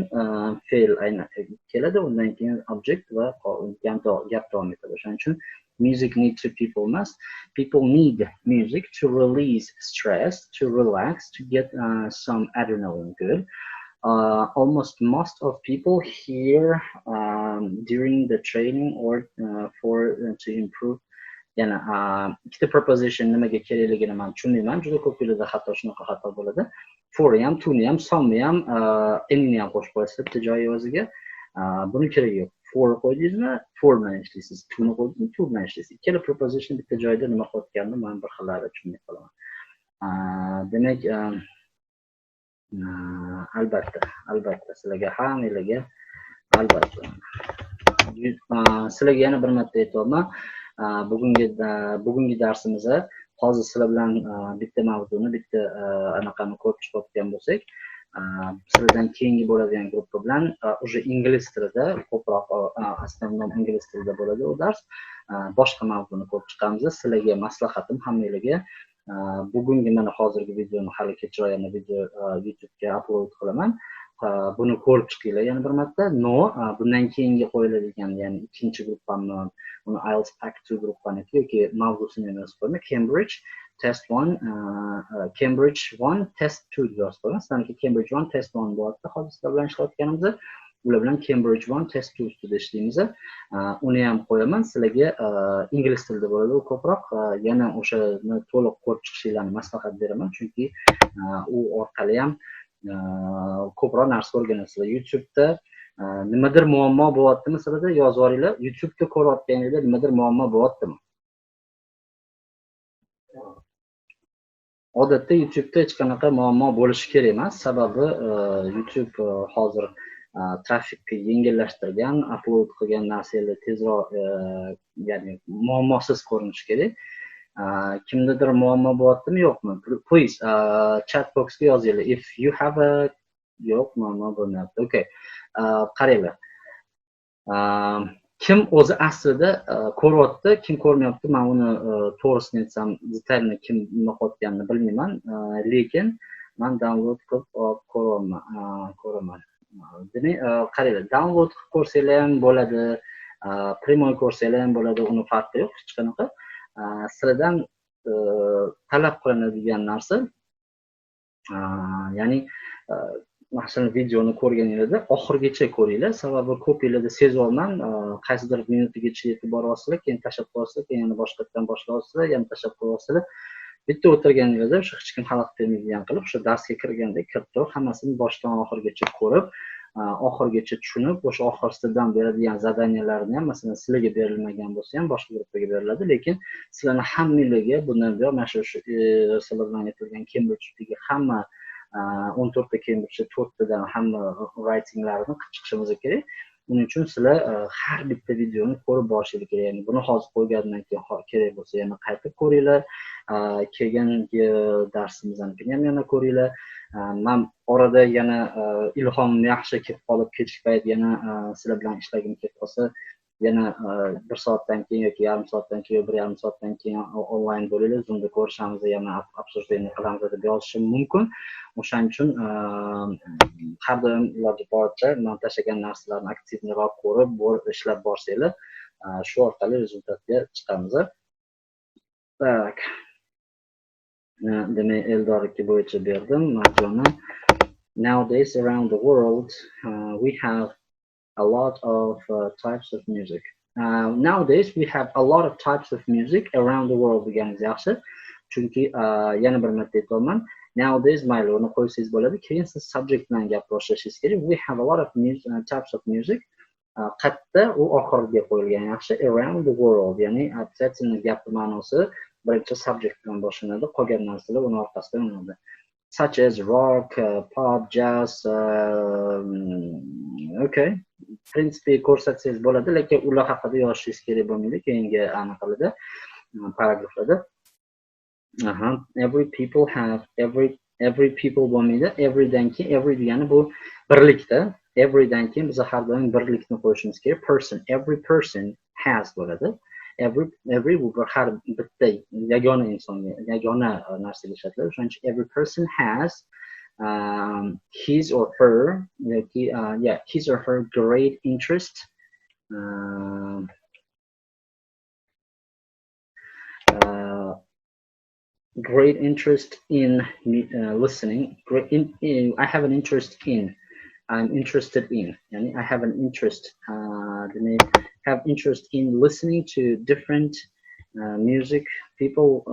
fe'l keladi, undan keyin object va gap davom etadi. O'shaning uchun music need to people emas. People need music to release stress, to relax, to get some adrenaline good. Almost most of people here during the training or to improve yana ikkita preposition nimaga kerakligini men tushunmayman. Juda ko'p yo'lda hatto shunaqa xato bo'ladi. For ham, to ham, some ham, any ham qo'shib qo'yasiz bitta joyi o'ziga. Buni keragi yo'q. For qo'ydingizmi? For bilan ishlaysiz. To ni qo'ydingizmi? To bilan ishlaysiz. Ikkala preposition bitta joyda nima qilayotganini men bir xillari tushunmay qolaman. Demak, albatta sizlarga hammanglarga albatta. Sizlarga yana bir marta aytaman. Bugungi darsimizda hozir sizlar bilan bitta mavzuni, bitta anaqani ko'rib chiqayotgan bo'lsak, sizlardan keyingi bo'ladigan gruppa bilan уже ingliz tilida ko'proq основном ingliz tilida bo'ladi u dars. Boshqa mavzuni ko'rib chiqamiz. Sizlarga maslahatim hammanglarga bugungi mana hozirgi videoni hali kechroq yana video YouTube'ga upload qilaman. Buni ko'rib chiqinglar yana bir marta. Bundan keyingi qo'yiladigan, ya'ni ikkinchi gruppamni, uni IELTS Pack 2 gruppaniki yoki mavzusini yozib qo'yman. Cambridge Test 1, Cambridge 1 Test 2 deb yozib qo'yman. Sizlarniki Cambridge 1 Test 1 bo'lyapti. Hozir sizlar bilan ishlayotganimizda ular bilan Cambridge 1 test 2 ustida ishlaymiz. Uni ham qo'yaman sizlarga. Ingliz tilida bo'ladi u ko'proq. Yana o'shani to'liq ko'rib chiqishinglarni maslahat beraman, chunki u orqali ham ko'proq narsa o'rganasizlar. YouTube'da nimadir muammo bo'lyaptimi sizlarda yozib yuboringlar. YouTube'da ko'rayotganingizda nimadir muammo bo'lyaptimi? Odatda YouTube'da hech qanaqa muammo bo'lishi kerak emas, sababi YouTube hozir trafikni yengillashtirgan, upload qilgan narsalar tezroq, ya'ni muammosiz ko'rinishi kerak. Kimdadir muammo bo'lyaptimi, yo'qmi? Please chat boxga yozinglar. If you have a yo'q, muammo bo'lmayapti. Okay. Qaranglar. Kim o'zi aslida ko'ryapti, kim ko'rmayapti, men uni to'g'risini aytsam, detalni kim nima qilayotganini bilmayman, lekin men download qilib ko'raman. Demak, qaranglar, download qilib ko'rsanglar ham bo'ladi, primoy ko'rsanglar ham bo'ladi, uni farqi yo'q hech qanaqa. Sizlardan talab qilinadigan narsa, ya'ni masalan videoni ko'rganingizda oxirigacha ko'ringlar, sababi ko'pinglarda sezyapman, qaysidir minutigacha yetib boryapsizlar, keyin tashlab qo'yasizlar, keyin yana boshqatdan boshlayapsizlar, yana tashlab qo'yapsizlar. Bitta o'tirganingizda o'sha hech kim xalaqit bermaydigan qilib, o'sha darsga kirgandek kirib turib, hammasini boshdan oxirigacha ko'rib, oxirigacha tushunib, o'sha oxirisidan beradigan zadaniyalarni ham, masalan, sizlarga berilmagan bo'lsa ham boshqa gruppaga beriladi, lekin sizlarni hammangizga bundan buyon mana shu sizlar bilan aytilgan Cambridge'dagi hamma 14 ta Cambridge 4 tadan hamma writinglarini qilib chiqishimiz kerak. Uning uchun sizlar har bitta videoni ko'rib borishingiz kerak. Ya'ni buni hozir qo'ygandan keyin kerak bo'lsa yana qaytib ko'ringlar. Keyingi darsimizdan ham yana ko'ringlar. Men orada yana ilhom yaxshi kelib qolib, kechki payt yana sizlar bilan ishlagim kelib qolsa, yana 1 soatdan keyin yoki yarim soatdan keyin, 1,5 soatdan keyin onlayn bo'linglar, Zoomda ko'rishamiz, yana obsujeniya qilamiz deb yozishim mumkin. O'shaning uchun har doim iloji boricha men tashlagan narsalarni aktivroq ko'rib, ishlab borsanglar, shu orqali rezultatga chiqamiz. Tak. Demak, Eldorniki bo'yicha berdim. Marjona. Nowadays around the world we have a lot of types of music. Nowadays we have a lot of types of music around the world deganingiz yaxshi. Chunki yana bir marta aytaman. Nowadays mayli uni qo'ysangiz bo'ladi. Keyin siz subject bilan gap boshlashingiz kerak. We have a lot of types of music. Qatta u oxiriga qo'yilgan yaxshi. Around the world, ya'ni обязательно gap ma'nosi birinchi subject bilan boshlanadi, qolgan narsalar uni orqasidan o'tadi. Such as rock, pop, jazz, okay. Prinsipi ko'rsatsangiz bo'ladi, lekin ular haqida yozishingiz kerak bo'lmaydi keyingi anaqalarda, paragraflarda. Every people bo'lmaydi. Everydan keyin every degani bu birlikda. Everydan keyin biz har doim birlikni qo'yishimiz kerak. Person, every person has bo'ladi. Every bu har bitta yagona insonga, yagona narsaga ishlatiladi. Shuning uchun every person has his or her, his or her great interest, great interest in listening. I have an interest in. I'm interested in. I have an interest. Have interest in listening to different music. People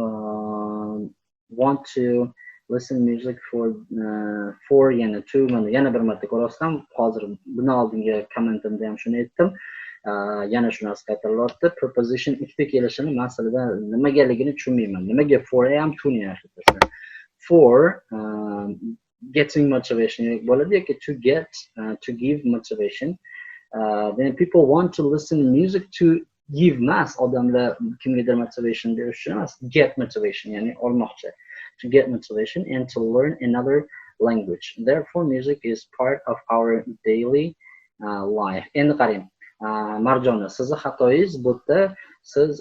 want to listen music for yana two yana bir marta ko'rasizlar. Hozir buni oldingi kommentimda ham shuni aytdim. Yana shu narsa qaytarilyapti. Preposition ikkita kelishini masalada nimagaligini tushunmayman. Nimaga for ham to ni aytasiz. For getting motivation bo'ladi yoki to get to give motivation. Then people want to listen music to give mas odamlar kimgadir motivation berish emas, get motivation, ya'ni olmoqchi. To get motivation and to learn another language. Therefore music is part of our daily life. Endi qarang, Marjona, sizni xatoyingiz bu yerda siz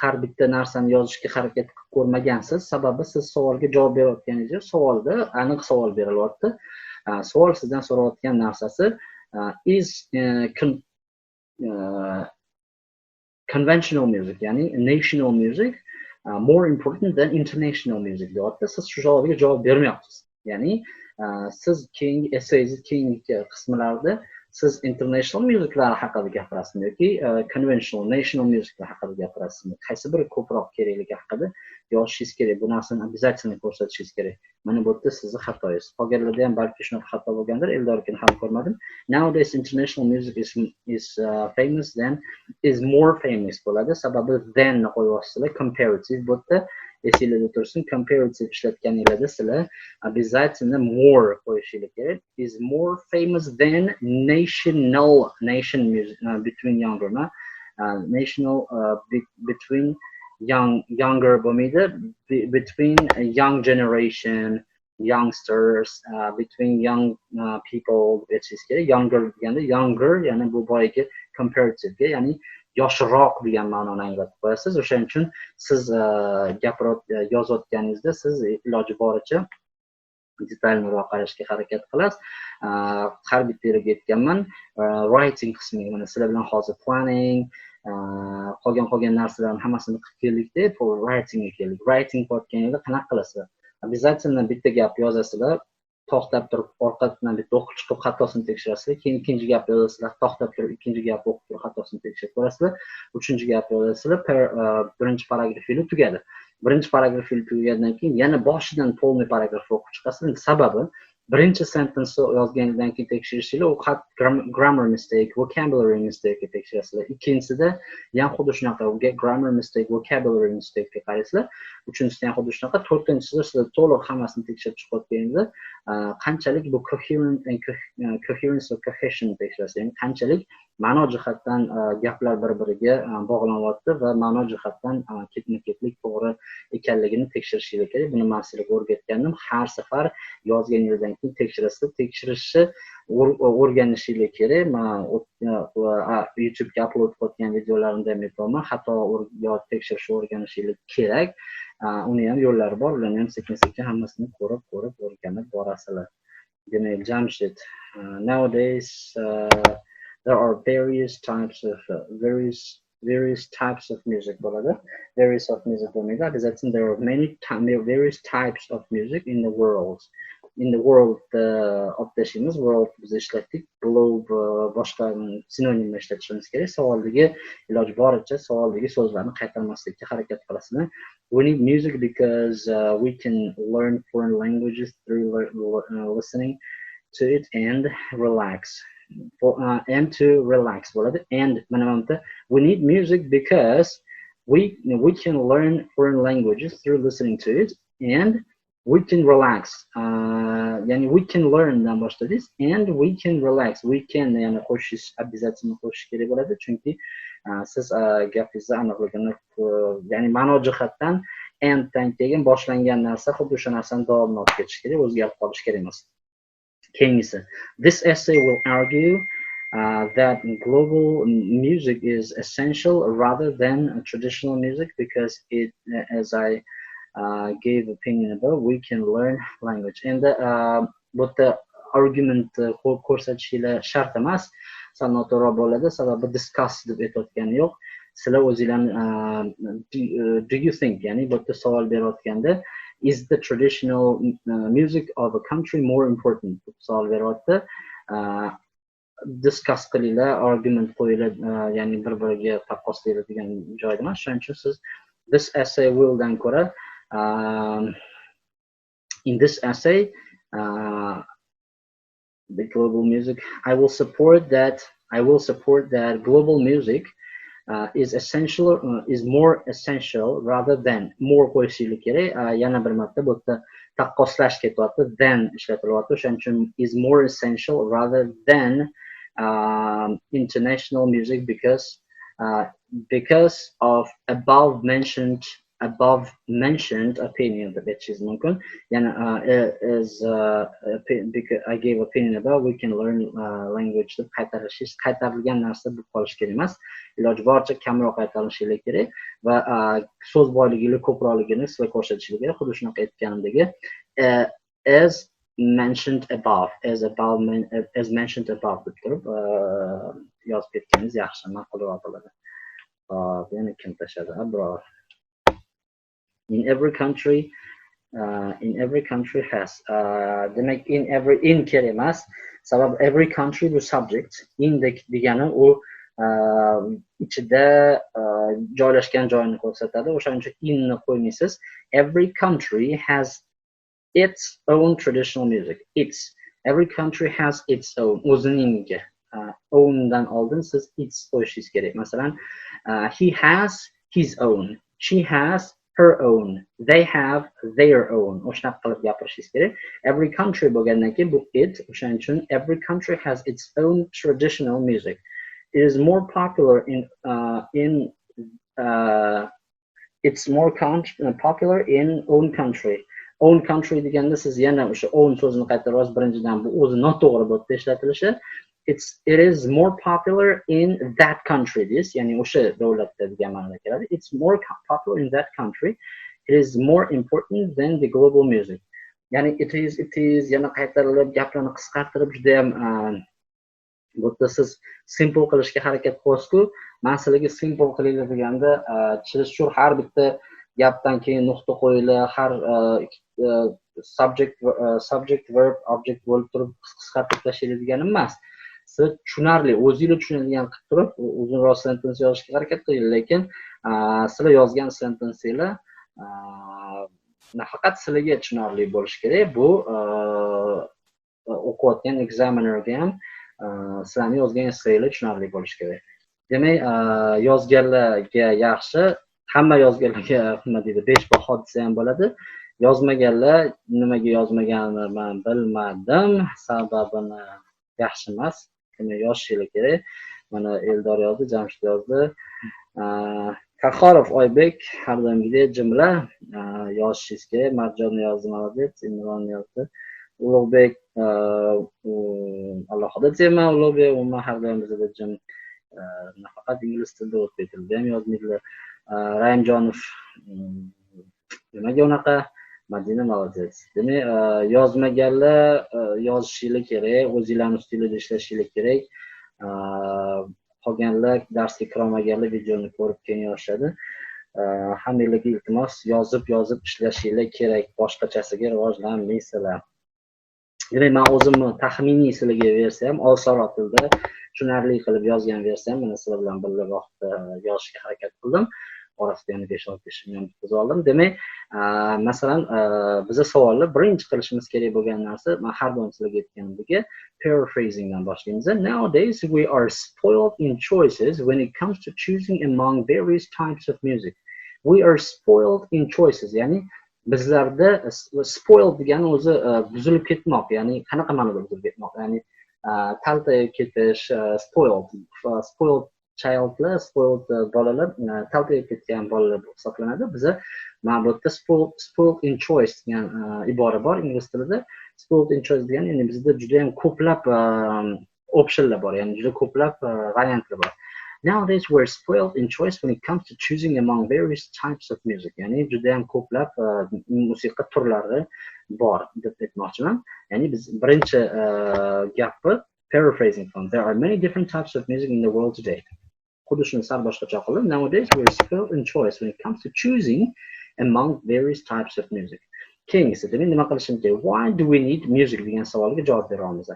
har bitta narsani yozishga harakat qilib ko'rmagansiz. Sababi siz savolga javob berayotganingizda savolda aniq savol berilyapti. Savol sizdan so'rayotgan narsasi is conventional music, ya'ni national music more important than international music deyapti. Siz shu savolga javob bermayapsiz. Ya'ni siz keyingi essayingiz keyingi qismlarda siz international musiclar haqida gapirasizmi yoki conventional national musiclar haqida gapirasizmi? Qaysi biri ko'proq kerakligi haqida yozishingiz kerak. Bu narsani обязательно ko'rsatishingiz kerak. Mana bu yerda sizni xatoyingiz. Qolganlarda ham balki shunaqa xato bo'lgandir. Eldorkin ham ko'rmadim. Nowadays international music is famous then is more famous bo'ladi. Sababi then ni qo'yyapsizlar comparative bu yerda esingizda tursin comparative ishlatganingizda sizlar обязательно more qo'yishingiz kerak. Is more famous than nation music between younger national between younger bo'lmaydi between a young generation youngsters between young people aytishingiz kerak. Younger deganda younger ya'ni bu boyagi comparative ya'ni yoshroq degan ma'noni anglatib qo'yasiz. O'shaning uchun siz yozayotganingizda siz iloji boricha detalliroq qarashga harakat qilasiz. Har bitta yeriga aytganman, writing qismiga mana sizlar bilan hozir planning qolgan narsalarni hammasini qilib keldikda, for writingga keldik. Writing qilayotganingizda qanaqa qilasizlar? Обязательно bitta gap yozasizlar, to'xtab turib orqasidan bitta o'qib chiqib xatosini tekshirasizlar. Keyin ikkinchi gap yozasizlar, to'xtab turib ikkinchi gap o'qib turib xatosini tekshirib ko'rasizlar. Uchinchi gap yozasizlar, birinchi paragrafingiz tugadi. Birinchi paragrafingiz tugagandan keyin yana boshidan полный paragraf o'qib chiqasizlar. Sababi birinchi sentence yozganingizdan keyin tekshirishinglar u grammar mistake, vocabulary mistake tekshirasizlar. Ikkinchisida ham xuddi shunaqa grammar mistake, vocabulary mistake ga qaraysizlar. Uchinchisida ham xuddi shunaqa. To'rtinchisida sizlar to'liq hammasini tekshirib chiqayotganingizda qanchalik bu coherence va cohesion tekshirasiz. Ya'ni qanchalik ma'no jihatdan gaplar bir-biriga bog'lanyapti va ma'no jihatdan ketma-ketlik to'g'ri ekanligini tekshirishingiz kerak. Buni men sizlarga o'rgatgandim. Har safar yozganingizdan keyin tekshirasiz. Tekshirishni o'rganishingiz kerak. Men YouTubega upload qilayotgan videolarimda ham aytaman, xato tekshirishni o'rganishingiz kerak. Uni ham yo'llari bor. Ularni ham sekin-sekin hammasini ko'rib o'rganib borasizlar. Demak, Jamshid, nowadays there are various types of music bo'ladi. Various of music bo'lmaydi. Обязательно there are various types of music in the world. In the world obdashimiz world biz ishlatdik. Globe boshqa sinonim ishlatishimiz kerak. Savoldagi iloji boricha savoldagi so'zlarni qaytarmaslikka harakat qilasizlar. We need music because we can learn foreign languages through listening to it and relax. And to relax bo'ladi. And mana bu yerda we need music because we can learn foreign languages through listening to it and we can relax. Yani we can learn dan boshlaymiz and we can relax. We can yani qo'shish обязательно qo'shish kerak bo'ladi chunki siz gapingizni aniqligini yani ma'no jihatdan and dan keyin boshlangan narsa xuddi o'sha narsani davomini olib ketish kerak, o'zgarib qolish kerak emas. Keyingi. This essay will argue that global music is essential rather than traditional music because it, as I gave opinion about, we can learn language. And but the argument ko'rsatishlar shart emas, sal noto'g'ri bo'ladi, sababi discuss deb aytayotgani yo'q. Sizlar o'zingizlar do you think, ya'ni bu yerda savol berayotganda is the traditional music of a country more important? Savol beryapti. Discuss qilinglar, argument qo'yinglar, ya'ni bir-biriga taqqoslaydigan degan joyda emas. Shuning uchun siz this essay will dan ko'ra in this essay the global music I will support that global music is essential is more essential rather than more qo'yishlik kerak. Yana bir marta bu yerda taqqoslash ketyapti, then ishlatilyapti. O'shaning uchun is more essential rather than international music because of above mentioned opinion deb aytishingiz mumkin. Yana as because I gave opinion about we can learn language deb qaytarilgan narsa bo'lib qolish kerak emas. Iloji boricha kamroq qaytarilishingiz kerak va so'z boyligini ko'proqligini sizga ko'rsatishingiz kerak. Xuddi shunaqa aytganimdagi as mentioned above deb turib yozib ketganingiz yaxshi, ma'qulroq bo'ladi. Yana kim tashladi? Biror. In every country in every country has. Demak, in kerak emas. Sabab every country bu subject. In degani u ichida joylashgan joyini ko'rsatadi. O'shaning uchun inni qo'ymaysiz. Every country has its own traditional music. Every country has its own. O'zininki. Owndan oldin siz its qo'yishingiz kerak. Masalan, he has his own. She has her own. They have their own. O'shunaqa qilib gapirishingiz kerak. Every country bo'lgandan keyin bu it. O'shaning uchun every country has its own traditional music. It is more popular it's more popular in own country. Own country deganda siz yana o'sha own so'zini qaytarasiz. Birinchidan bu o'zi noto'g'ri bo'lib ishlatilishi. It is more popular in that country. This, ya'ni o'sha davlatda degan ma'noda keladi. It's more popular in that country. It is more important than the global music. Ya'ni it is yana qaytarilib gaplarni qisqartirib juda ham bu yerda siz simple qilishga harakat qilyapsiz-ku. Men sizlarga simple qilinglar deganda shu har bitta gapdan keyin nuqta qo'yinglar, har subject verb object bo'lib turib qisqartirib tashlaylik degani emas. Siz tushunarli, o'zingiz tushunadigan qilib turib uzunroq sentence yozishga harakat qiling, lekin sizlar yozgan sentensiyalar nafaqat sizlarga tushunarli bo'lishi kerak, bu o'qiyotgan examinerga ham sizlarning yozgan essaylar tushunarli bo'lishi kerak. Demak, yozganlarga yaxshi, hamma yozganlarga nima deydi, 5 baho desa ham bo'ladi. Yozmaganlar nimaga yozmaganini men bilmadim, sababini yaxshi emas. Yozishinglar kerak. Mana Eldor yozdi, Jamshid yozdi. Qahorov Oybek har doimgidek jumla yozishingiz kerak. Marjon yozdi, молодец, Imron yozdi. Ulug'bek alohida tema, Ulug'bek umuman har doim bizda jim nafaqat ingliz tilida o'zbek tilida ham yozmaydilar. Raimjonov nimaga unaqa? Madina молодец. Demak, yozmaganlar yozishinglar kerak, o'zingizlarning ustingizda ishlashingiz kerak. Qolganlar darsga kirolmaganlar videoni ko'rib keyin yozishadi. Hammangizga iltimos, yozib ishlashingiz kerak. Boshqachasiga rivojlanmaysizlar. Demak, men o'zimni taxminiy sizlarga bersam, osonroq tilda tushunarli qilib yozgan bersam, mana sizlar bilan birga vaqtda yozishga harakat qildim. Orasida yana 5-6 minut o'tkazib oldim. Demak, masalan, bizga savollar birinchi qilishimiz kerak bo'lgan narsa, men har doim sizlarga aytganimdek, paraphrasingdan boshlaymiz. Nowadays we are spoiled in choices when it comes to choosing among various types of music. We are spoiled in choices, ya'ni bizlarda spoiled degani o'zi buzilib ketmoq, ya'ni qanaqa ma'noda buzilib ketmoq? Ya'ni taltayib ketish, spoiled childlar, spoiled bolalar, taltayib ketgan bolalar hisoblanadi. Bizda mana bu yerda spoiled in choice degan ibora bor ingliz tilida. Spoiled in choice degani, ya'ni bizda juda ham ko'plab optionlar bor, ya'ni juda ko'plab variantlar bor. Nowadays we're spoiled in choice when it comes to choosing among various types of music. Ya'ni juda ham ko'plab musiqa turlari bor deb aytmoqchiman. Ya'ni biz birinchi gapni paraphrasing from. There are many different types of music in the world today. Xuddi shuni sal boshqacha qilib, nowadays we're spoiled in choice when it comes to choosing among various types of music. Keyingisi, demak, nima qilishim kerak? Why do we need music degan savolga javob bera olamiz.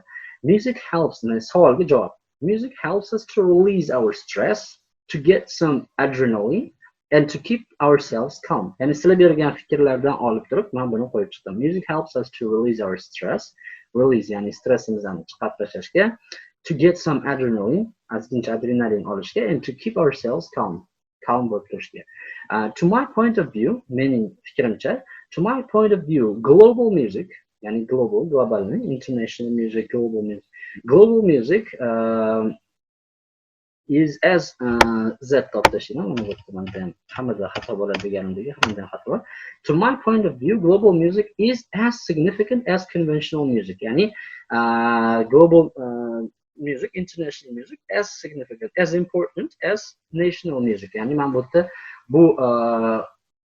Music helps, savolga javob. Music helps us to release our stress, to get some adrenaline, and to keep ourselves calm. Ya'ni sizlar bergan fikrlardan olib turib, men buni qo'yib chiqdim. Music helps us to release our stress. Release, ya'ni stressimizni chiqarib tashlashga, to get some adrenaline, ozgincha adrenalin olishga, and to keep ourselves calm bo'lib turishga. To my point of view, mening fikrimcha, to my point of view, global music, ya'ni globalni, international music, global music is as Z toptashina, mana bu yerda hammada xato bo'ladi deganimdek, hammada xato bor. To my point of view, global music is as significant as conventional music. Ya'ni global music, international music, as significant, as important as national music. Ya'ni men bu yerda bu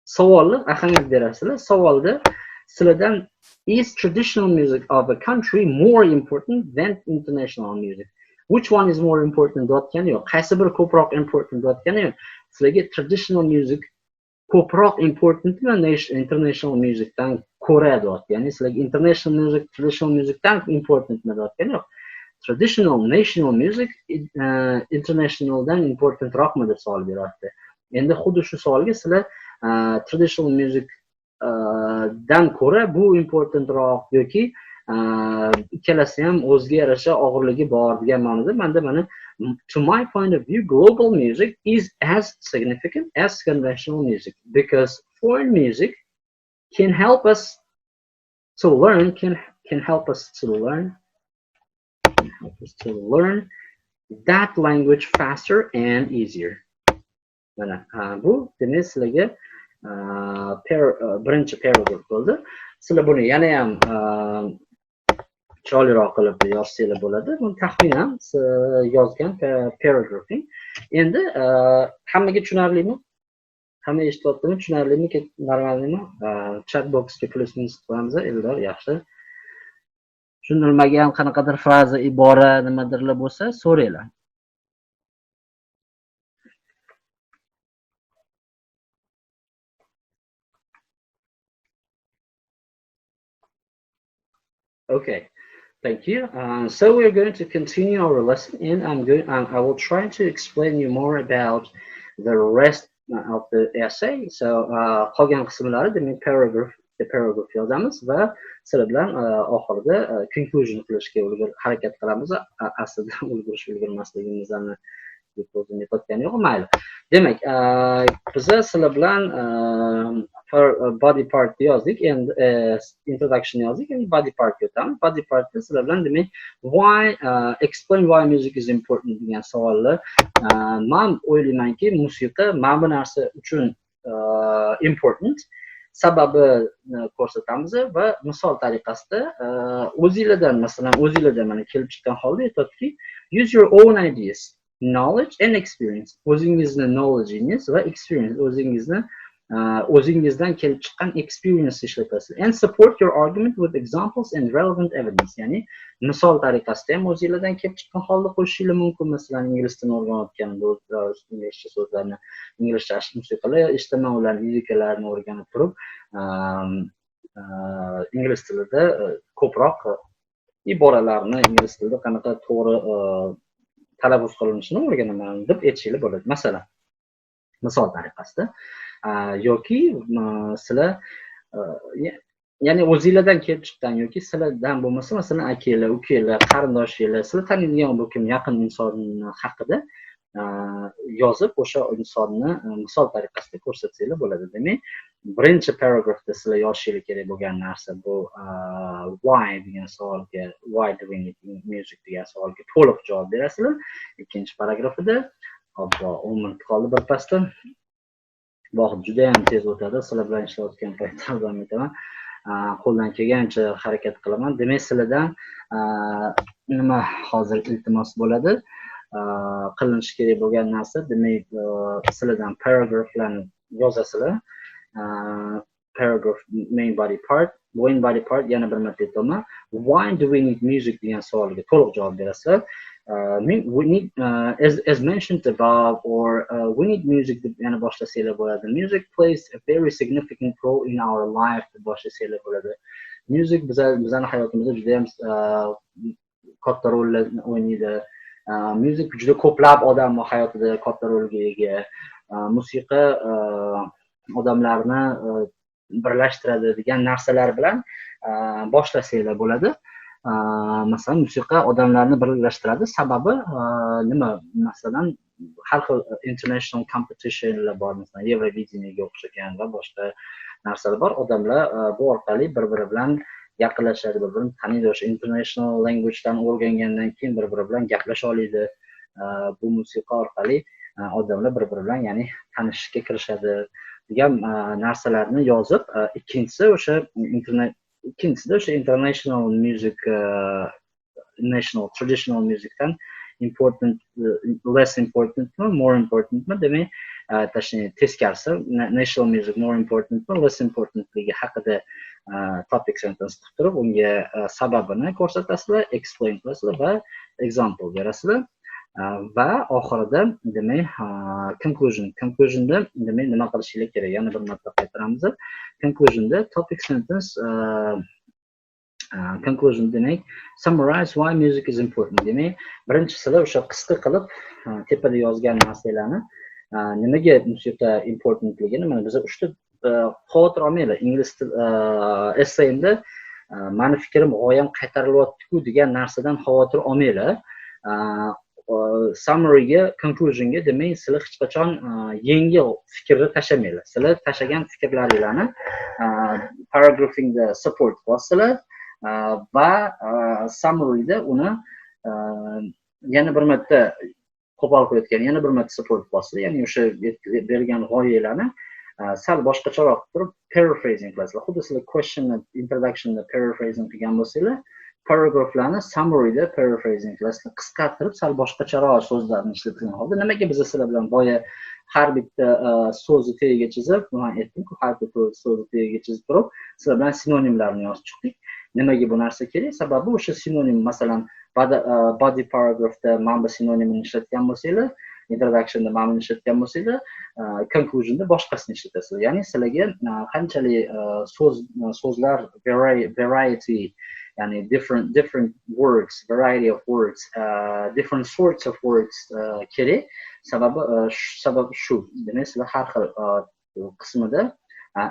savolni ahamiyat berasizlar. Savolda sizlardan, is traditional music of a country more important than international music? Which one is more important deyotgani yo'q. Qaysi biri ko'proq important deyotgani yo'q. Sizlarga traditional music ko'proq importantmi, international musicdan ko'ra deyapti. Ya'ni sizlarga international music, traditional musicdan importantmi deyotgani yo'q. Traditional, national music internationaldan importantroqmi deb savol beryapti. Endi xuddi shu savolga sizlar traditional music dan ko'ra bu importantroq yoki ikkalasi ham o'ziga yarasha og'irligi bor degan ma'noda mana to my point of view global music is as significant as conventional music because foreign music can help us to learn that language faster and easier. Mana bu demak sizlarga birinchi paragraf bo'ldi. Sizlar buni yana ham chiroyliroq qilib yozsanglar bo'ladi. Buni taxminan yozgan paragrafing. Endi hammaga tushunarlimi? Hamma eshityaptimi? Tushunarlimi? Normalmi? Chat boxga plus-minus qilamiz. Eldor yaxshi. Tushunilmagan qanaqadir fraza, ibora, nimadirlar bo'lsa, so'ranglar. Okay, thank you. So we're going to continue our lesson, and I will try to explain you more about the rest of the essay. So, qolgan qismlari demak paragraph yozamiz va sizlar bilan oxirida conclusion qilishga harakat qilamiz. Aslida ulgurmasligimizni deb o'zim aytayotganim yo'q, mayli. Demak, biz sizlar bilan body part yozdik, and introduction yozdik, and body part o'tamiz. Body part sizlar bilan demak explain why music is important degan savollar. Men o'ylaymanki, musiqa mana bu narsa uchun important. Sababi ko'rsatamiz va misol tariqasida o'zingizlardan mana kelib chiqqan holda aytadiki, use your own ideas, knowledge and experience. O'zingizni knowledge'ingiz va experience, o'zingizdan kelib chiqqan experience ishlatasiz. And support your argument with examples and relevant evidence. Ya'ni misol tariqasida ham o'zingizdan kelib chiqqan holda qo'shishinglar mumkin. Masalan, ingliz tilini o'rganayotganda inglizcha so'zlarni, inglizcha musiqalar eshitaman, ularning lirikalarini o'rganib turib, ingliz tilida ko'proq iboralarni ingliz tilida qanaqa to'g'ri talaffuz qilinishini o'rganaman deb aytishinglar bo'ladi. Masalan, misol tariqasida yoki sizlar ya'ni o'zingizlardan kelib chiqqan yoki sizlardan bo'lmasa, masalan, akalar, ukalar, qarindoshlar, sizlar taniydigan bu kim yaqin inson haqida yozib o'sha insonni misol tariqasida ko'rsatsanglar bo'ladi. Demak, birinchi paragrafda sizlar yozishingiz kerak bo'lgan narsa bu why degan savolga, why do we need music degan savolga to'liq javob berasizlar. Ikkinchi paragrafida 10 minut qoldi birpasdan. Vaqt juda ham tez o'tadi. Sizlar bilan ishlayotgan paytda davom etaman. Qo'ldan kelgancha harakat qilaman. Demak, sizlardan nima hozir iltimos bo'ladi? Qilinishi kerak bo'lgan narsa, demak, sizlardan paragraflarni yozasizlar. Paragraph main body part yana bir marta aytaman. Why do we need music degan savolga to'liq javob berasizlar. We need, as mentioned above, or we need music deb yana boshlasanglar bo'ladi. Music plays a very significant role in our life deb boshlasanglar bo'ladi. Music bizning hayotimizda juda ham katta rol o'ynaydi. Music juda ko'plab odamlar hayotida katta rolga ega. Musiqa odamlarni birlashtiradi degan narsalar bilan boshlasanglar bo'ladi. Masalan, musiqa odamlarni birlashtiradi. Sababi nima? Masalan, har xil international competitionlar bor, masalan, Eurovisionga o'xshagan va boshqa narsalar bor. Odamlar bu orqali bir-biri bilan yaqinlashadi, bir-birini taniydi. O'sha international language'dan o'rgangandan keyin bir-biri bilan gaplasha oladi. Bu musiqa orqali odamlar bir-biri bilan, ya'ni tanishishga kirishadi degan narsalarni yozib, ikkinchisida o'sha international music, national traditional musicdan important, less important, more important, demak, teskarisi national music more important, less important haqida topic sentence qilib turib, unga sababini ko'rsatasizlar, explain qilasizlar va example berasizlar. Va oxirida demak conclusionda demak nima qilishinglar kerak? Yana bir marta qaytaramiz. Conclusionda topic sentence conclusion demak summarize why music is important. Demak birinchisida o'sha qisqa qilib tepada yozgan narsalarni nimaga musiqa importantligini mana biz 3 ta xavotir olmanglar. Ingliz til essayimda mani fikrim g'oyam qaytarilyapti-ku degan narsadan xavotir olmanglar. Summaryga, conclusionga demak sizlar hech qachon yengil fikrni tashlamanglar. Sizlar tashlagan fikrlaringizni paragraphingda support qilasizlar va summaryda uni yana bir marta qo'pol qo'yayotgan, yana bir marta support qilasizlar. Ya'ni o'sha berilgan g'oyalarni sal boshqacharoq turib paraphrasing qilasizlar. Xuddi sizlar question'ni introduction'da paraphrasing qilgan bo'lsanglar, paragraflarni summaryda paraphrasing qilasizlar. Qisqartirib sal boshqacharoq so'zlarni ishlatgan holda. Nimaga biz sizlar bilan boya har bitta so'zni tagiga chizib, men aytdim-ku, har bitta so'zni tagiga chizib turib, sizlar bilan sinonimlarni yozib chiqdik. Nimaga bu narsa kerak? Sababi o'sha sinonim, masalan, body paragraphda mana bu sinonimni ishlatgan bo'lsanglar, introductionda mana buni ishlatgan bo'lsanglar, conclusionda boshqasini ishlatasiz. Ya'ni sizlarga qanchalik so'zlar variety, ya'ni different words, variety of words, different sorts of words kerak. Sababi shu. Demak, sizlar har xil qismida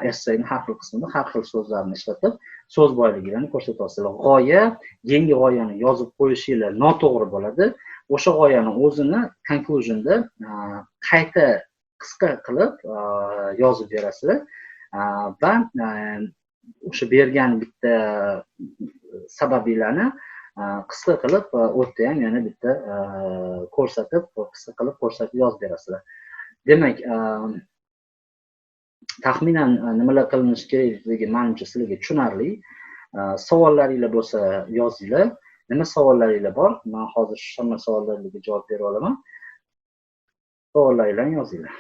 essayning har xil qismida har xil so'zlarni ishlatib, so'z boyliklarini ko'rsatyapsizlar. G'oya, yangi g'oyani yozib qo'yishinglar noto'g'ri bo'ladi. O'sha g'oyani o'zini conclusionda qayta qisqa qilib yozib berasizlar va o'sha bergan bitta sabablarni qisqa qilib o'tda ham yana bitta ko'rsatib, qisqa qilib ko'rsatib yozib berasizlar. Demak, taxminan nimalar qilinishi kerakligi menimcha sizlarga tushunarli. Savollaringiz bo'lsa yozinglar. Nima savollaringiz bor? Men hozir hamma savollaringizga javob bera olaman. Savollaringizni yozinglar.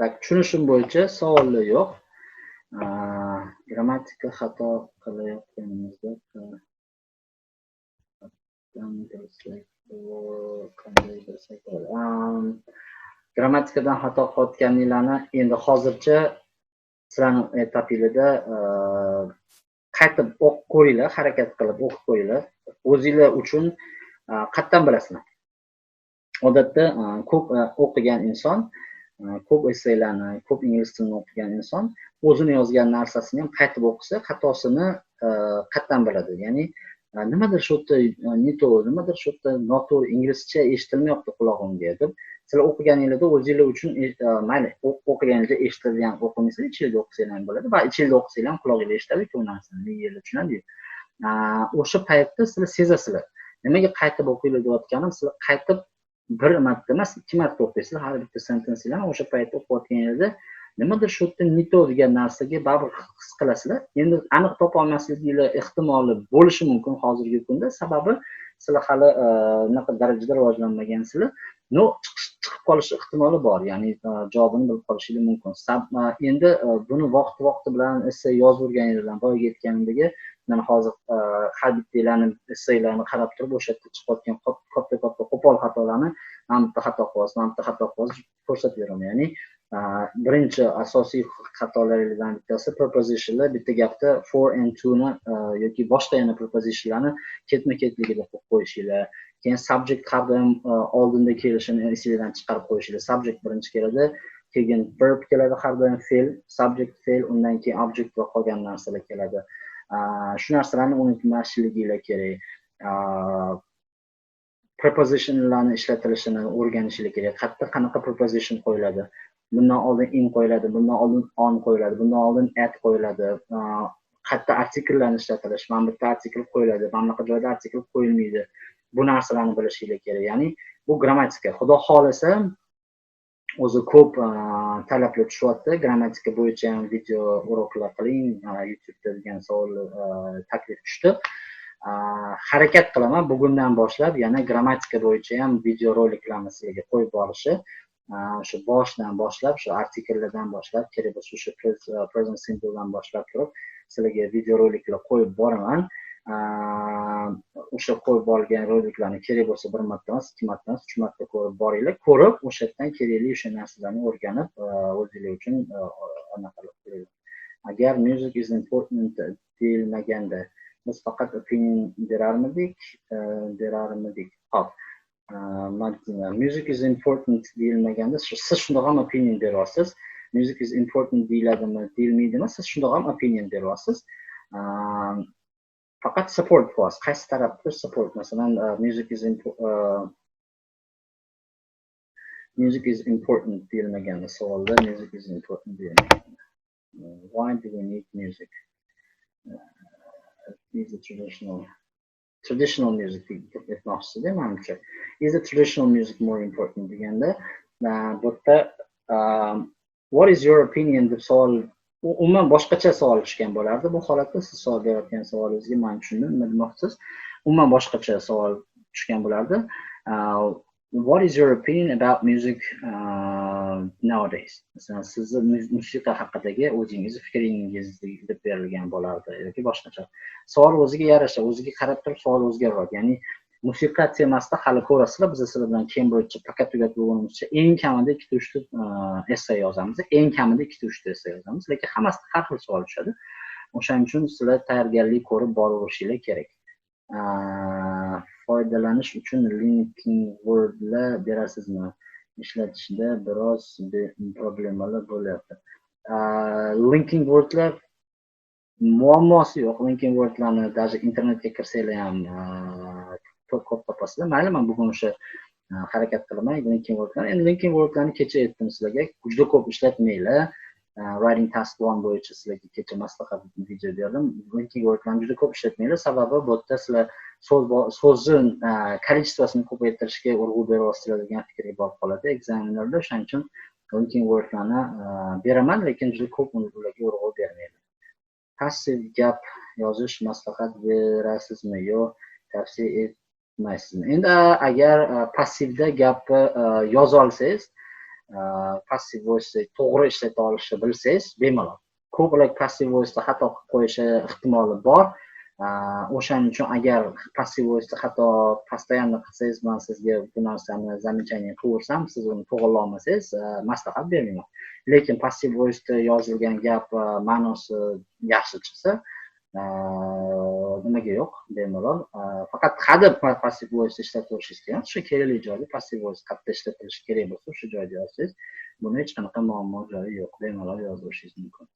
Tak, tushunishim bo'yicha savollar yo'q. Grammatika xato qilayotganimizda grammatikadan xato qilayotganinglarni endi hozircha sizlarning etapingizda qaytib o'qib ko'ringlar, harakat qilib o'qib ko'ringlar. O'zinglar uchun qayerdan bilasizlar? Odatda ko'p o'qigan inson, ko'p essaylarni, ko'p ingliz tilini o'qigan inson o'zini yozgan narsasini ham qaytib o'qisa, xatosini qayerdan biladi? Ya'ni nimadir shu yerda nimadir shu yerda noto'g'ri, inglizcha eshitilmayapti qulog'imga deb sizlar o'qiganingizda o'zinglar uchun mayli o'qiganingizda eshitilgan o'qimaysizlar, ichingizda o'qisanglar ham bo'ladi va ichingizda o'qisanglar ham qulog'ingizda eshitadi-ku u narsani, miyangizda tushunadi. O'sha paytda sizlar sezasizlar. Nimaga qaytib o'qinglar deyotganim, sizlar qaytib bir marta emas, 2 marta o'qisizlar har bitta sentensiyalarni. O'sha paytda o'qiyotganingizda nimadir shu yerda nito degan narsaga baribir his qilasizlar. Endi aniq topa olmasligingiz ehtimoli bo'lishi mumkin hozirgi kunda, sababi sizlar hali unaqa darajada rivojlanmagansizlar. Chiqib qolish ehtimoli bor, ya'ni javobini bilib qolishingiz mumkin. Endi buni vaqti bilan essay yozib o'rganingizdan boyaga aytganimdagi, men hozir har bittalarni essaylarni qarab turib o'sha yerda chiqayotgan katta qo'pol xatolarni mana bitta xato qilasiz, mana bitta xato qilasiz ko'rsatib beraman. Ya'ni birinchi asosiy xatolardan bittasi prepositionlar. Bitta gapda for and to ni yoki boshqa yana prepositionlarni ketma-ketligida qo'yib qo'yishinglar. Keyin subject har doim oldinda kelishini esingizdan chiqarib qo'yishinglar. Subject birinchi keladi, keyin verb keladi, har doim fe'l, subject, fe'l, undan keyin object va qolgan narsalar keladi. Shu narsalarni unutmasliginglar kerak. Prepositionlarni ishlatilishini o'rganishinglar kerak. Qayerda qanaqa preposition qo'yiladi? Bundan oldin in qo'yiladi, bundan oldin on qo'yiladi, bundan oldin at qo'yiladi. Qayerda artikellarni ishlatilish, mana bitta artikel qo'yiladi, mana bunaqa joyda artikel qo'yilmaydi. Bu narsalarni bilishinglar kerak. Ya'ni bu grammatika. Xudo xolasa o'zi ko'p talablar tushyapti. Grammatika bo'yicha ham video uroklar qiling YouTube'da degan savol taklif tushdi. Harakat qilaman bugundan boshlab yana grammatika bo'yicha ham video roliklarni sizlarga qo'yib borishi. O'sha boshdan boshlab, shu artikellardan boshlab, kerak bo'lsa o'sha present simple'dan boshlab turib sizlarga video roliklar qo'yib boraman. O'sha qo'yib olgan roliklarni kerak bo'lsa bir marta emas, 2 marta emas, 3 marta ko'rib boringlar. Ko'rib, o'sha yerdan kerakli o'sha narsalarni o'rganib, o'zinglar uchun anaqa qilib qo'yinglar. Agar music is important deyilmaganda biz faqat opinion berarmidik. Hop. Music is important deyilmaganda siz shundoq ham opinion beryapsiz. Music is important deyiladimi, deyilmaydimi? Siz shundoq ham opinion beryapsiz. Faqat support bo'lyapsiz. Qaysi tarafdir support? Masalan, music is important deyilmaganda savolda music is important deyilmaganda. Why do we need music? Is the traditional music etmoqchisiz menimcha. Is the traditional music more important deganda bu yerda what is your opinion deb savol umuman boshqacha savol tushgan bo'lardi. Bu holatda siz savol berayotgan savolingizga men tushundim, nima demoqchisiz? Umuman boshqacha savol tushgan bo'lardi. What is your opinion about music nowadays? Masalan, sizni musiqa haqidagi o'zingizni fikringiz deb berilgan bo'lardi yoki boshqacha. Savol o'ziga yarasha, o'ziga qarab turib savol o'zgaradi. Ya'ni musiqa temasida hali ko'rasizlar, biz sizlar bilan Cambridge pakat tugatib bo'lganimizcha eng kamida 2-3 ta essay yozamiz. Eng kamida 2-3 ta essay yozamiz, lekin hammasida har xil savol tushadi. O'shaning uchun sizlar tayyorgarlik ko'rib boraverishingiz kerak. Foydalanish uchun linking wordlar berasizmi? Ishlatishda biroz problemalar bo'lyapti. Linking wordlar muammosi yo'q. Linking wordlarni даже internetga kirsanglar ham ko'p topasizlar. Mayli, men bugun o'sha harakat qilaman linking wordlar. Endi linking wordlarni kecha aytdim sizlarga, juda ko'p ishlatmanglar. Writing task 1 bo'yicha sizlarga kecha maslahat video berdim. Linking wordlarni juda ko'p ishlatmanglar. Sababi bu yerda sizlar so'zni kolичествосini ko'paytirishga urg'u beryapsizlar degan fikrga borib qoladi ekzamenlarda. Shuning uchun linking wordlarni beraman, lekin juda ko'p ularga urg'u bermayman. Passiv gap yozish maslahat berasizmi yo tavsiya etmaysizmi? Endi agar passivda gapni yoza olsangiz, passive voice to'g'ri ishlata olishni bilsangiz, bemalol. Ko'plar passive voice xato qilib qo'yishi ehtimoli bor. O'shaning uchun agar passive voice xato постоянно qilsangiz, men sizga bu narsani замечание qilaversam, siz uni to'g'rilay olmasangiz, maslahat bermayman. Lekin passive voice yozilgan gap ma'nosi yaxshi chiqsa, nimaga yo'q, bemalol. Faqat hadeb passive voice ishlataverishingiz kerak. Shu kerakli joyda passive voice qayerda ishlatilishi kerak bo'lsa, shu joyda yozsangiz, buni hech qanaqa muammo joyi yo'q, bemalol yozaverishingiz mumkin.